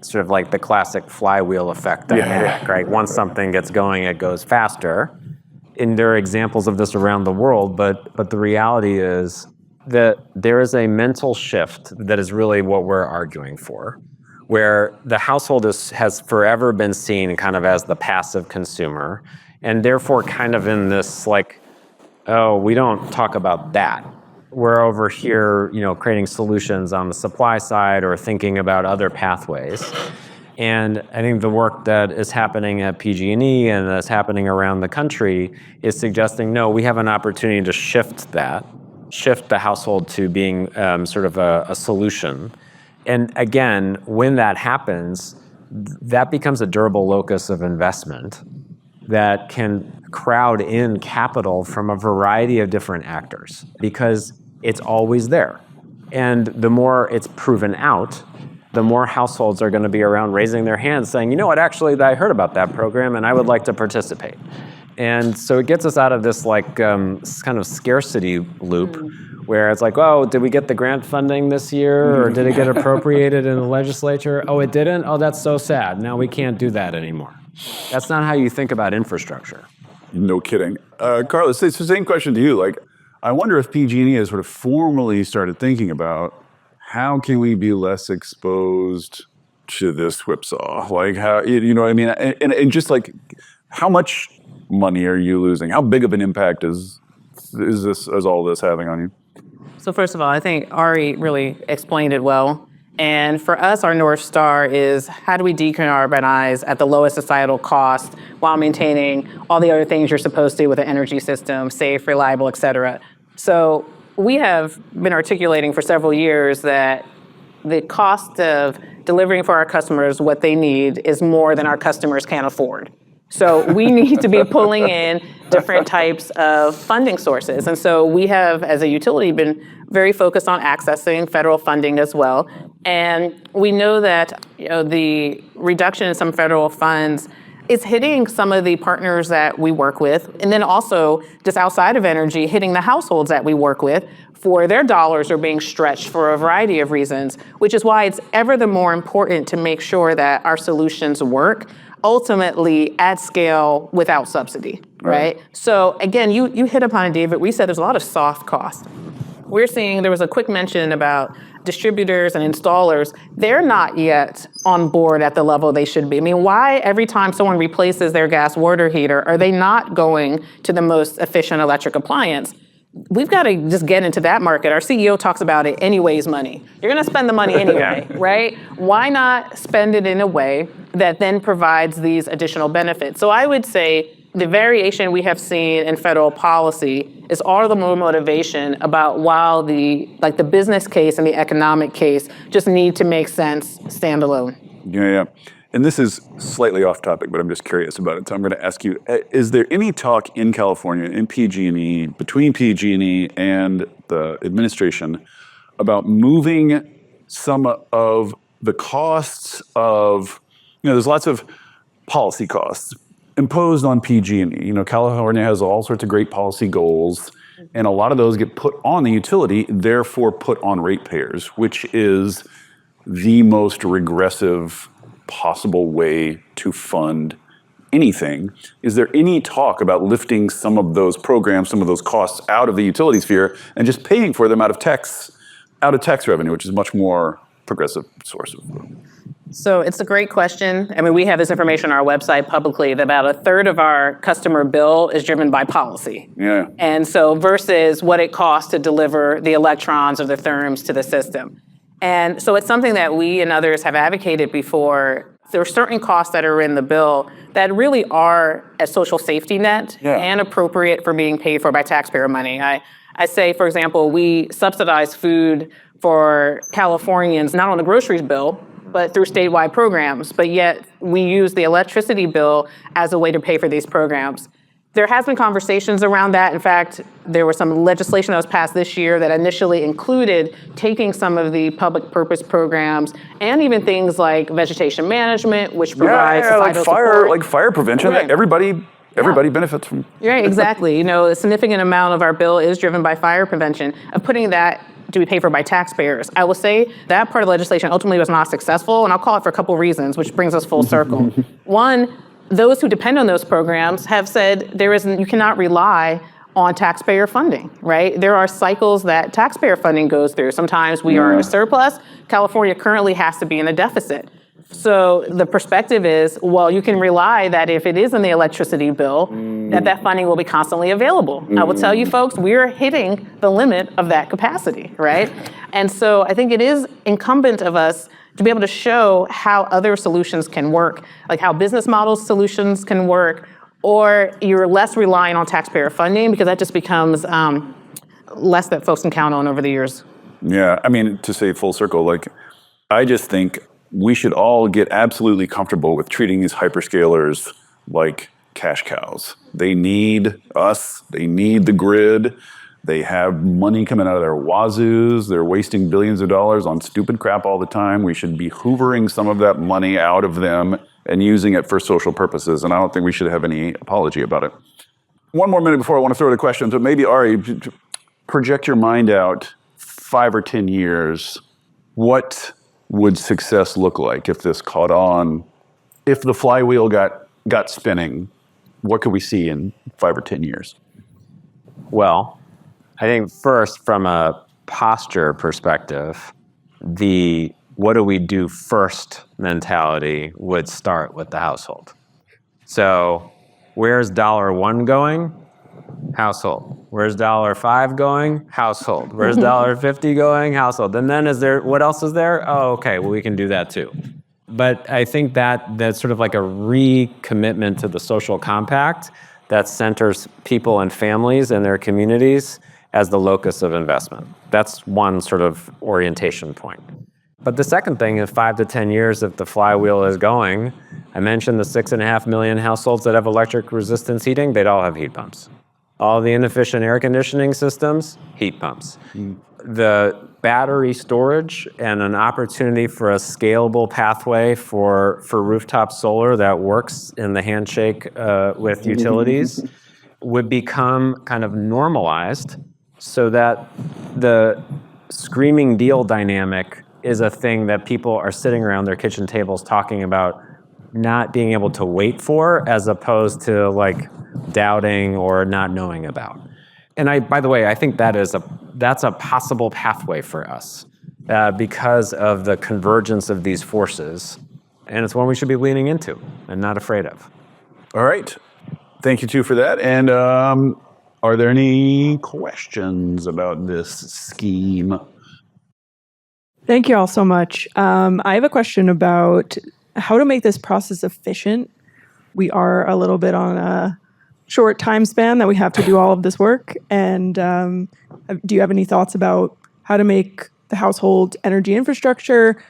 sort of like the classic flywheel effect dynamic, right? Once something gets going, it goes faster. And there are examples of this around the world, but the reality is that there is a mental shift that is really what we're arguing for, where the household has forever been seen kind of as the passive consumer, and therefore kind of in this like, oh, we don't talk about that. We're over here, creating solutions on the supply side or thinking about other pathways. And I think the work that is happening at PG&E and that's happening around the country is suggesting, no, we have an opportunity to shift the household to being sort of a solution. And again, when that happens, that becomes a durable locus of investment that can crowd in capital from a variety of different actors because it's always there. And the more it's proven out, the more households are going to be around raising their hands saying, you know what, actually, I heard about that program and I would like to participate. And so it gets us out of this like kind of scarcity loop where it's like, oh, did we get the grant funding this year or did it get appropriated in the legislature? Oh, it didn't? Oh, that's so sad. Now we can't do that anymore. That's not how you think about infrastructure. No kidding. Carla, it's the same question to you. Like, I wonder if PG&E has sort of formally started thinking about how can we be less exposed to this whipsaw? Like how, you know what I mean? And just like, how much money are you losing? How big of an impact is all this having on you? So first of all, I think Ari really explained it well. And for us, our North Star is how do we decarbonize at the lowest societal cost while maintaining all the other things you're supposed to with an energy system, safe, reliable, et cetera. So we have been articulating for several years that the cost of delivering for our customers what they need is more than our customers can afford. So we need to be pulling in different types of funding sources. And so we have, as a utility, been very focused on accessing federal funding as well. And we know that the reduction in some federal funds is hitting some of the partners that we work with, and then also just outside of energy, hitting the households that we work with for their dollars are being stretched for a variety of reasons, which is why it's ever the more important to make sure that our solutions work ultimately at scale without subsidy, right? So again, you hit upon it, David. We said there's a lot of soft costs. We're seeing there was a quick mention about distributors and installers. They're not yet on board at the level they should be. I mean, why every time someone replaces their gas water heater, are they not going to the most efficient electric appliance? We've got to just get into that market. Our CEO talks about it anyways money. You're going to spend the money anyway, right? Why not spend it in a way that then provides these additional benefits? So I would say the variation we have seen in federal policy is all the more motivation about while the business case and the economic case just need to make sense standalone. Yeah. And this is slightly off topic, but I'm just curious about it. So I'm going to ask you, is there any talk in California, in PG&E, between PG&E and the administration about moving some of the costs of, there's lots of policy costs imposed on PG&E. California has all sorts of great policy goals, and a lot of those get put on the utility, therefore put on ratepayers, which is the most regressive possible way to fund anything. Is there any talk about lifting some of those programs, some of those costs out of the utility sphere and just paying for them out of tax revenue, which is a much more progressive source of So it's a great question. I mean, we have this information on our website publicly that about a third of our customer bill is driven by policy. Yeah. And so versus what it costs to deliver the electrons or the therms to the system. And so it's something that we and others have advocated before. There are certain costs that are in the bill that really are a social safety net and appropriate for being paid for by taxpayer money. I say, for example, we subsidize food for Californians, not on the groceries bill, but through statewide programs. But yet we use the electricity bill as a way to pay for these programs. There has been conversations around that. In fact, there was some legislation that was passed this year that initially included taking some of the public purpose programs and even things like vegetation management, which provides societal support. Like fire prevention. Right. Everybody benefits from. Right, exactly. A significant amount of our bill is driven by fire prevention. Of putting that to be paid for by taxpayers. I will say that part of the legislation ultimately was not successful, and I'll call it for a couple reasons, which brings us full circle. One, those who depend on those programs have said you cannot rely on taxpayer funding, right? There are cycles that taxpayer funding goes through. Sometimes we are in a surplus. California currently has to be in a deficit. So the perspective is, well, you can rely that if it is in the electricity bill, that funding will be constantly available. I will tell you folks, we're hitting the limit of that capacity, right? And so I think it is incumbent of us to be able to show how other solutions can work, like how business model solutions can work, or you're less reliant on taxpayer funding because that just becomes less that folks can count on over the years. Yeah, I mean, to say full circle, I just think we should all get absolutely comfortable with treating these hyperscalers like cash cows. They need us, they need the grid. They have money coming out of their wazoos. They're wasting billions of dollars on stupid crap all the time. We should be hoovering some of that money out of them and using it for social purposes. And I don't think we should have any apology about it. One more minute before I want to throw the questions, but maybe Ari, project your mind out 5 or 10 years. What would success look like if this caught on? If the flywheel got spinning, what could we see in 5 or 10 years? Well, I think first, from a posture perspective, the what do we do first mentality would start with the household. So where's $1 going? Household. Where's $5 going? Household. Where's $50 going? Household. And then what else is there? Oh, okay, well, we can do that too. But I think that's sort of like a recommitment to the social compact that centers people and families and their communities as the locus of investment. That's one sort of orientation point. But the second thing is 5 to 10 years, if the flywheel is going, I mentioned the 6.5 million households that have electric resistance heating, they'd all have heat pumps. All the inefficient air conditioning systems, heat pumps. The battery storage and an opportunity for a scalable pathway for rooftop solar that works in the handshake with utilities would become kind of normalized so that the screaming deal dynamic is a thing that people are sitting around their kitchen tables talking about not being able to wait for, as opposed to like doubting or not knowing about. And by the way, I think that's a possible pathway for us because of the convergence of these forces, and it's one we should be leaning into and not afraid of. All right. Thank you, too, for that. And are there any questions about this scheme? Thank you all so much. I have a question about how to make this process efficient. We are a little bit on a short time span that we have to do all of this work. And do you have any thoughts about how to make the household energy infrastructure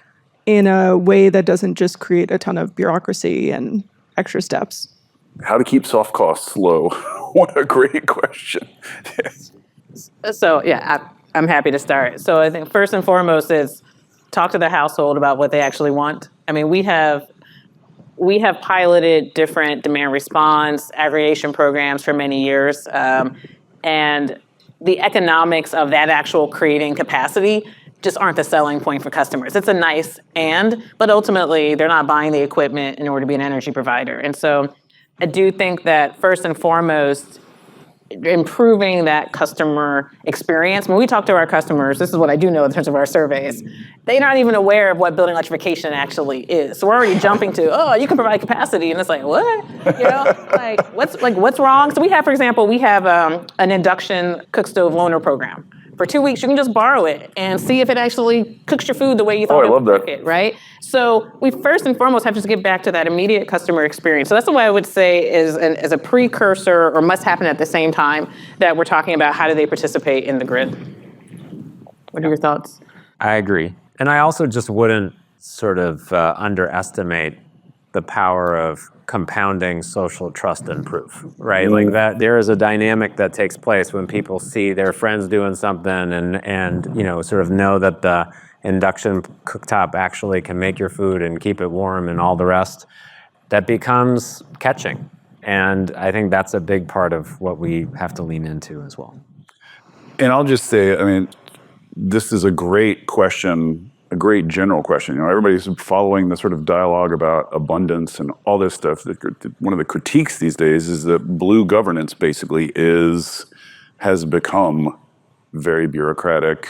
in a way that doesn't just create a ton of bureaucracy and extra steps? How to keep soft costs low. What a great question. So, yeah, I'm happy to start. So I think first and foremost is talk to the household about what they actually want. I mean, we have piloted different demand response aggregation programs for many years. And the economics of that actual creating capacity just aren't the selling point for customers. It's a nice but ultimately they're not buying the equipment in order to be an energy provider. And so I do think that first and foremost, improving that customer experience. When we talk to our customers, this is what I do know in terms of our surveys, they're not even aware of what building electrification actually is. So we're already jumping to, you can provide capacity, and it's like, what? What's wrong? So we have, for example, an induction cook stove loaner program. For 2 weeks, you can just borrow it and see if it actually cooks your food the way you thought it would cook it, right? So we first and foremost have to get back to that immediate customer experience. So that's the way I would say is a precursor or must happen at the same time that we're talking about how do they participate in the grid. What are your thoughts? I agree. And I also just wouldn't sort of underestimate the power of compounding social trust and proof, right? Like that, there is a dynamic that takes place when people see their friends doing something and sort of know that the induction cooktop actually can make your food and keep it warm and all the rest. That becomes catching. And I think that's a big part of what we have to lean into as well. And I'll just say, I mean, this is a great question, a great general question. Everybody's following the sort of dialogue about abundance and all this stuff. One of the critiques these days is that blue governance basically has become very bureaucratic.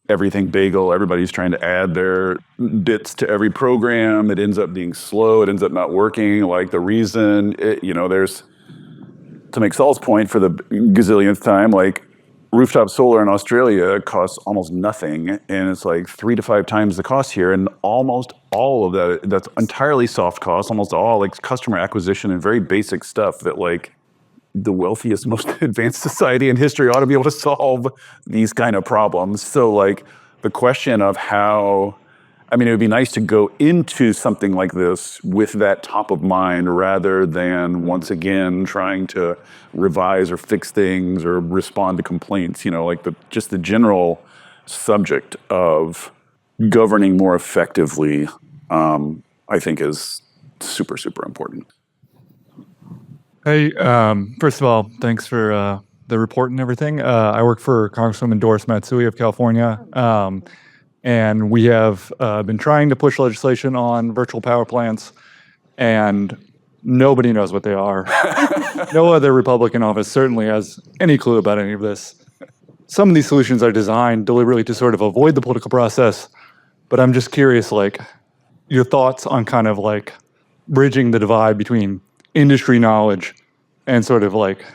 Everything bagel, everybody's trying to add their bits to every program. It ends up being slow. It ends up not working. Like the reason, there's, to make Saul's point for the gazillionth time, like rooftop solar in Australia costs almost nothing, and it's like 3 to 5 times the cost here, and almost all of that's entirely soft costs, almost all like customer acquisition and very basic stuff that like the wealthiest, most advanced society in history ought to be able to solve these kind of problems. So like the question of how, I mean, it would be nice to go into something like this with that top of mind rather than once again trying to revise or fix things or respond to complaints, like just the general subject of governing more effectively, I think is super, super important. Hey, first of all, thanks for the report and everything. I work for Congresswoman Doris Matsui of California. And we have been trying to push legislation on virtual power plants, and nobody knows what they are. No other Republican office certainly has any clue about any of this. Some of these solutions are designed deliberately to sort of avoid the political process, But I'm just curious, like, your thoughts on kind of like bridging the divide between industry knowledge and sort of like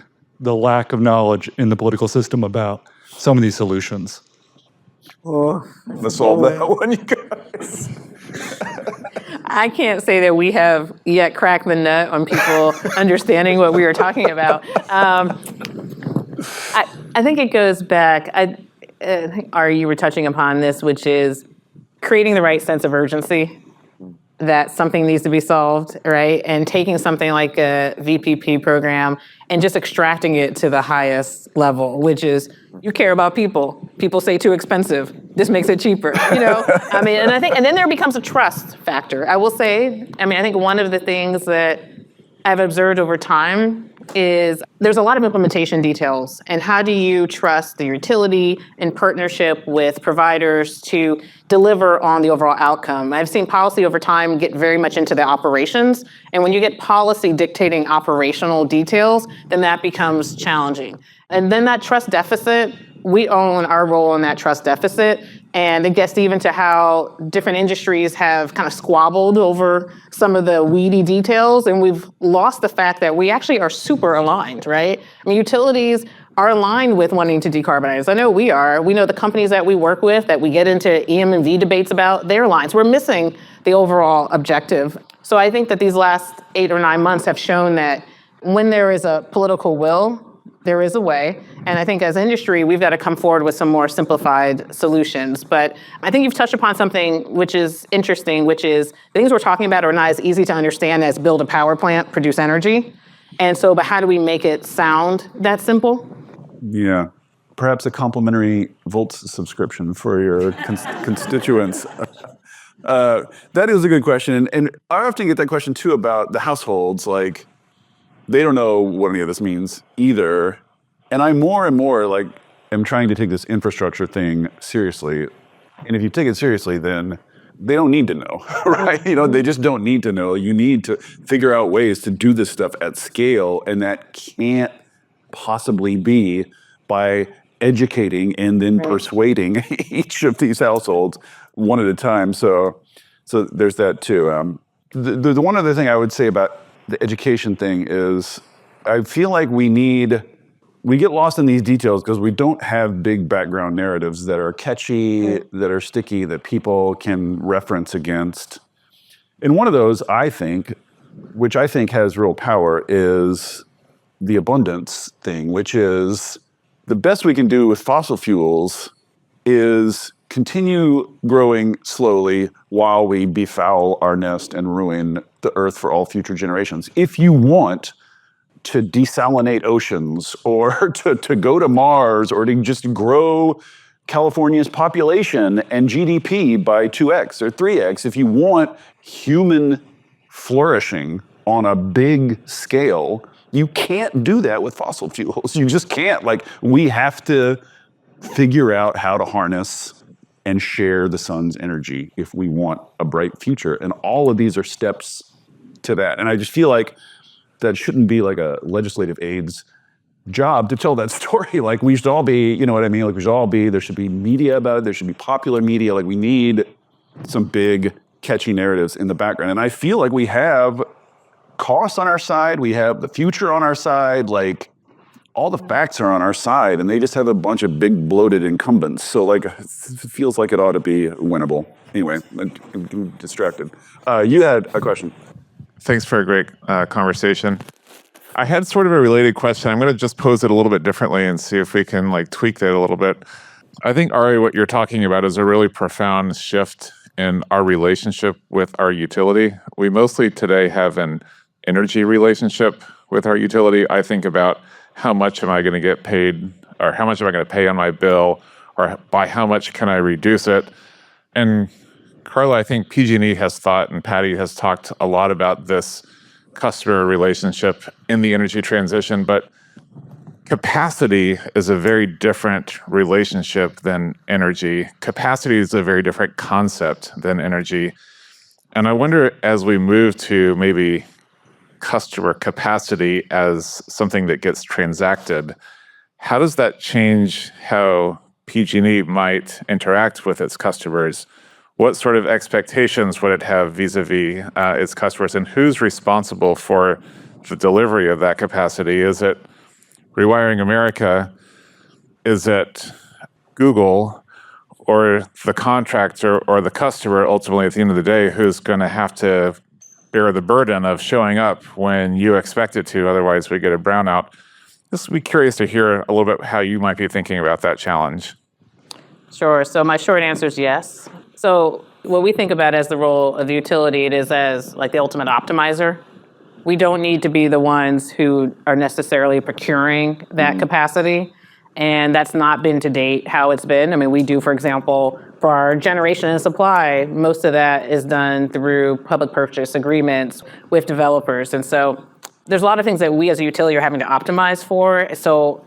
the lack of knowledge in the political system about some of these solutions. Let's solve that one, you guys. I can't say that we have yet cracked the nut on people understanding what we were talking about. I think it goes back. I think, Ari, you were touching upon this, which is creating the right sense of urgency that something needs to be solved, right? And taking something like a VPP program and just extracting it to the highest level, which is you care about people. People say too expensive. This makes it cheaper, you know? I mean, and then there becomes a trust factor. I will say, I think one of the things that I've observed over time is there's a lot of implementation details, and how do you trust the utility in partnership with providers to deliver on the overall outcome? I've seen policy over time get very much into the operations, and when you get policy dictating operational details, then that becomes challenging. And then that trust deficit, we own our role in that trust deficit, and it gets even to how different industries have kind of squabbled over some of the weedy details, and we've lost the fact that we actually are super aligned, right? I mean, utilities are aligned with wanting to decarbonize. I know we are. We know the companies that we work with, that we get into EM&V debates about, their lines. We're missing the overall objective. So I think that these last 8 or 9 months have shown that when there is a political will, there is a way. And I think as industry, we've got to come forward with some more simplified solutions. But I think you've touched upon something which is interesting, which is the things we're talking about are not as easy to understand as build a power plant, produce energy. And so, but how do we make it sound that simple? Yeah. Perhaps a complimentary Volts subscription for your constituents. That is a good question. And I often get that question too about the households. Like, they don't know what any of this means either. And I more and more am trying to take this infrastructure thing seriously. And if you take it seriously, then they don't need to know, right? They just don't need to know. You need to figure out ways to do this stuff at scale, and that can't possibly be by educating and then persuading each of these households one at a time. So there's that too. The one other thing I would say about the education thing is I feel like we get lost in these details because we don't have big background narratives that are catchy, that are sticky, that people can reference against. And one of those, I think, which I think has real power, is the abundance thing, which is the best we can do with fossil fuels is continue growing slowly while we befoul our nest and ruin the earth for all future generations. If you want to desalinate oceans or to go to Mars or to just grow California's population and GDP by 2x or 3x, if you want human flourishing on a big scale, you can't do that with fossil fuels. You just can't. We have to figure out how to harness and share the sun's energy if we want a bright future. And all of these are steps to that. And I just feel like that shouldn't be like a legislative aide's job to tell that story. We should all be, you know what I mean? We should all be, there should be media about it. There should be popular media. We need some big catchy narratives in the background. And I feel like we have costs on our side. We have the future on our side. All the facts are on our side, and they just have a bunch of big bloated incumbents. So it feels like it ought to be winnable. Anyway, I'm distracted. You had a question. Thanks for a great conversation. I had sort of a related question. I'm going to just pose it a little bit differently and see if we can tweak that a little bit. I think, Ari, what you're talking about is a really profound shift in our relationship with our utility. We mostly today have an energy relationship with our utility. I think about how much am I going to get paid, or how much am I going to pay on my bill, or by how much can I reduce it? And Carla, I think PG&E has thought, and Patty has talked a lot about this customer relationship in the energy transition, but capacity is a very different relationship than energy. Capacity is a very different concept than energy. And I wonder, as we move to maybe customer capacity as something that gets transacted, how does that change how PG&E might interact with its customers? what sort of expectations would it have vis-a-vis its customers, and who's responsible for the delivery of that capacity? Is it Rewiring America? Is it Google, or the contractor or the customer ultimately at the end of the day who's going to have to bear the burden of showing up when you expect it to, otherwise we get a brownout? Just be curious to hear a little bit how you might be thinking about that challenge. Sure. So my short answer is yes. So what we think about as the role of the utility, it is as like the ultimate optimizer. We don't need to be the ones who are necessarily procuring that capacity. And that's not been to date how it's been. I mean, we do, for example, for our generation and supply, most of that is done through public purchase agreements with developers. And so there's a lot of things that we as a utility are having to optimize for. So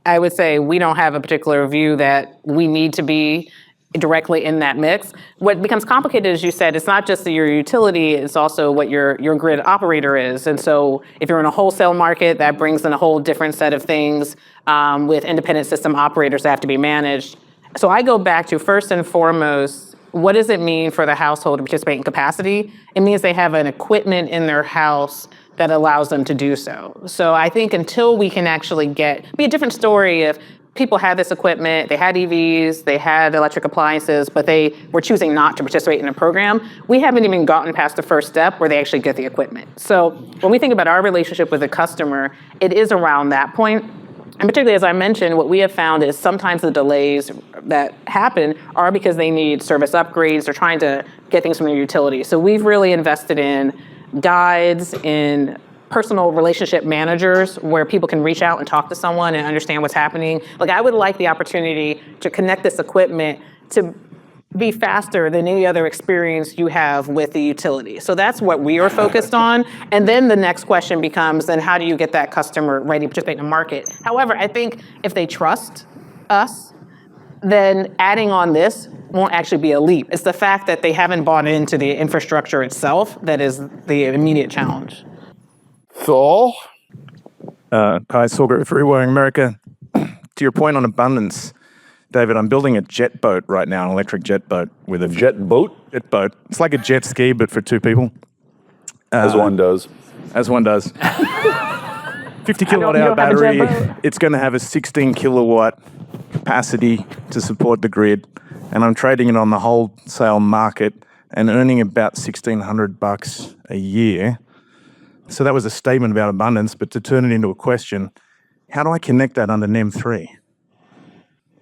I would say we don't have a particular view that we need to be directly in that mix. What becomes complicated, as you said, it's not just your utility, it's also what your grid operator is. And so if you're in a wholesale market, that brings in a whole different set of things with independent system operators that have to be managed. So I go back to, first and foremost, what does it mean for the household to participate in capacity? It means they have an equipment in their house that allows them to do so. So I think until we can actually be a different story if people had this equipment, they had EVs, they had electric appliances, but they were choosing not to participate in a program. We haven't even gotten past the first step where they actually get the equipment. So when we think about our relationship with the customer, it is around that point. And particularly, as I mentioned, what we have found is sometimes the delays that happen are because they need service upgrades. They're trying to get things from their utility. So we've really invested in guides, in personal relationship managers where people can reach out and talk to someone and understand what's happening. Like, I would like the opportunity to connect this equipment to be faster than any other experience you have with the utility. So that's what we are focused on. And then the next question becomes, then how do you get that customer ready to participate in the market? However, I think if they trust us, then adding on this won't actually be a leap. It's the fact that they haven't bought into the infrastructure itself that is the immediate challenge. Thal? Kai Sorger for Rewiring America. To your point on abundance, David, I'm building a jet boat right now, an electric jet boat with a Jet boat? jet boat. It's like a jet ski, but for two people. As one does. As one does. 50 kilowatt hour battery. It's going to have a 16 kilowatt capacity to support the grid, and I'm trading it on the wholesale market and earning about $1,600 a year. So that was a statement about abundance, but to turn it into a question, how do I connect that under NEM 3?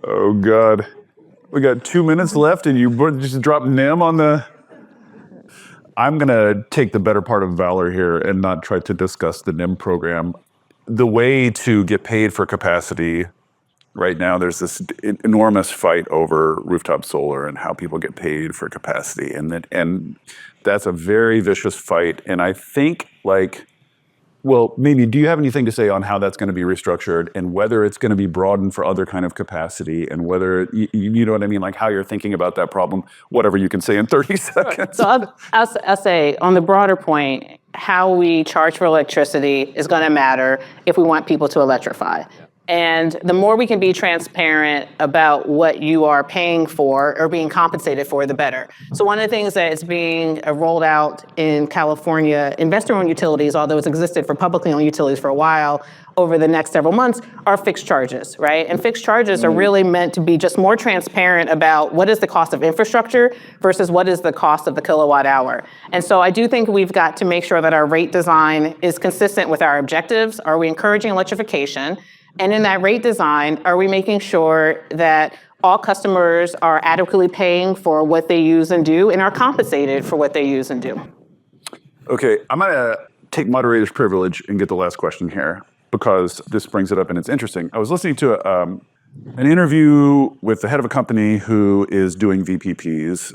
Oh, God. We got 2 minutes left, and you just dropped NEM on the... I'm going to take the better part of valor here and not try to discuss the NEM program. The way to get paid for capacity right now, there's this enormous fight over rooftop solar and how people get paid for capacity. And that's a very vicious fight. And I think, well, maybe, do you have anything to say on how that's going to be restructured and whether it's going to be broadened for other kind of capacity and whether, you know what I mean, like how you're thinking about that problem, whatever you can say in 30 seconds. So I'll say, on the broader point, how we charge for electricity is going to matter if we want people to electrify. And the more we can be transparent about what you are paying for or being compensated for, the better. So one of the things that is being rolled out in California, investor-owned utilities, although it's existed for publicly owned utilities for a while, over the next several months, are fixed charges, right? And fixed charges are really meant to be just more transparent about what is the cost of infrastructure versus what is the cost of the kilowatt hour. And so I do think we've got to make sure that our rate design is consistent with our objectives. Are we encouraging electrification? And in that rate design, are we making sure that all customers are adequately paying for what they use and do and are compensated for what they use and do? Okay, I'm going to take moderator's privilege and get the last question here because this brings it up and it's interesting. I was listening to an interview with the head of a company who is doing VPPs.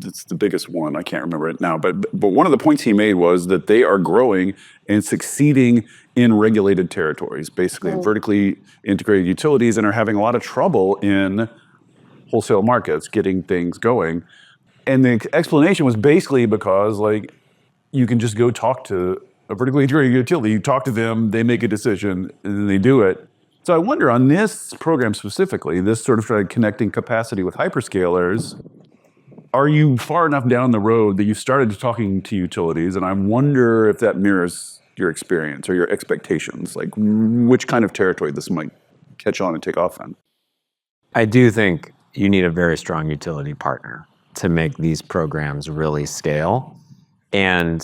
It's the biggest one. I can't remember it now. But one of the points he made was that they are growing and succeeding in regulated territories, basically in vertically integrated utilities, and are having a lot of trouble in wholesale markets getting things going. And the explanation was basically because, you can just go talk to a vertically integrated utility. You talk to them, they make a decision, and then they do it. So I wonder, on this program specifically, this sort of connecting capacity with hyperscalers, are you far enough down the road that you started talking to utilities? And I wonder if that mirrors your experience or your expectations, like which kind of territory this might catch on and take off in. I do think you need a very strong utility partner to make these programs really scale. And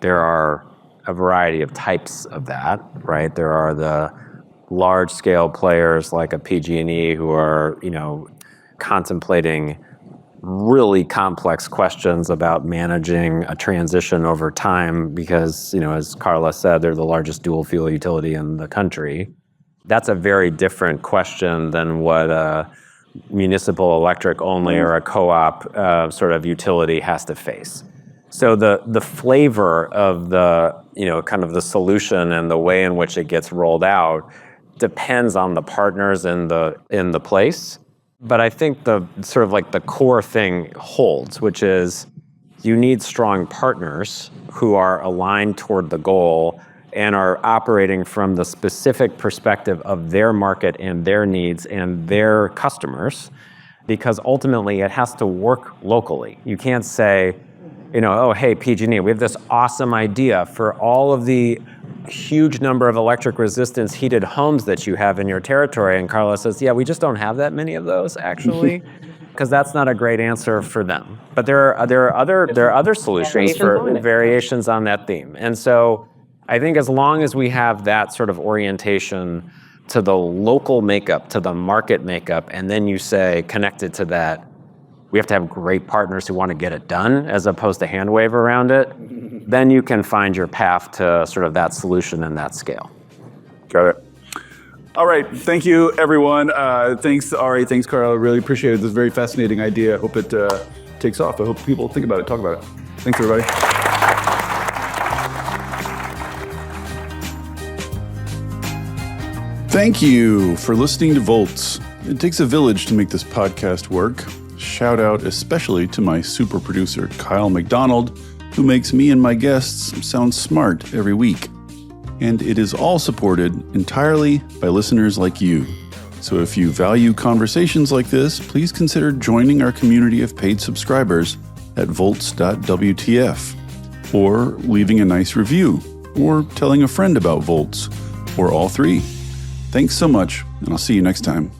there are a variety of types of that, right? There are the large scale players like a PG&E who are, contemplating really complex questions about managing a transition over time because, as Carla said, they're the largest dual fuel utility in the country. That's a very different question than what a municipal electric only or a co-op sort of utility has to face. So the flavor of the, kind of the solution and the way in which it gets rolled out depends on the partners in the place. But I think the sort of like the core thing holds, which is you need strong partners who are aligned toward the goal and are operating from the specific perspective of their market and their needs and their customers, because ultimately it has to work locally. You can't say, oh, hey, PG&E, we have this awesome idea for all of the huge number of electric resistance heated homes that you have in your territory. And Carla says, yeah, we just don't have that many of those, actually, because that's not a great answer for them. But there are other solutions for variations on that theme. And so I think as long as we have that sort of orientation to the local makeup, to the market makeup, and then you say, connected to that, we have to have great partners who want to get it done as opposed to hand wave around it, then you can find your path to sort of that solution and that scale. Got it. All right. Thank you, everyone. Thanks, Ari. Thanks, Carla. Really appreciate it. This is a very fascinating idea. I hope it takes off. I hope people think about it, talk about it. Thanks, everybody. Thank you for listening to Volts. It takes a village to make this podcast work. Shout out especially to my super producer, Kyle McDonald, who makes me and my guests sound smart every week. And it is all supported entirely by listeners like you. So if you value conversations like this, please consider joining our community of paid subscribers at volts.wtf, or leaving a nice review, or telling a friend about Volts, or all three. Thanks so much, and I'll see you next time.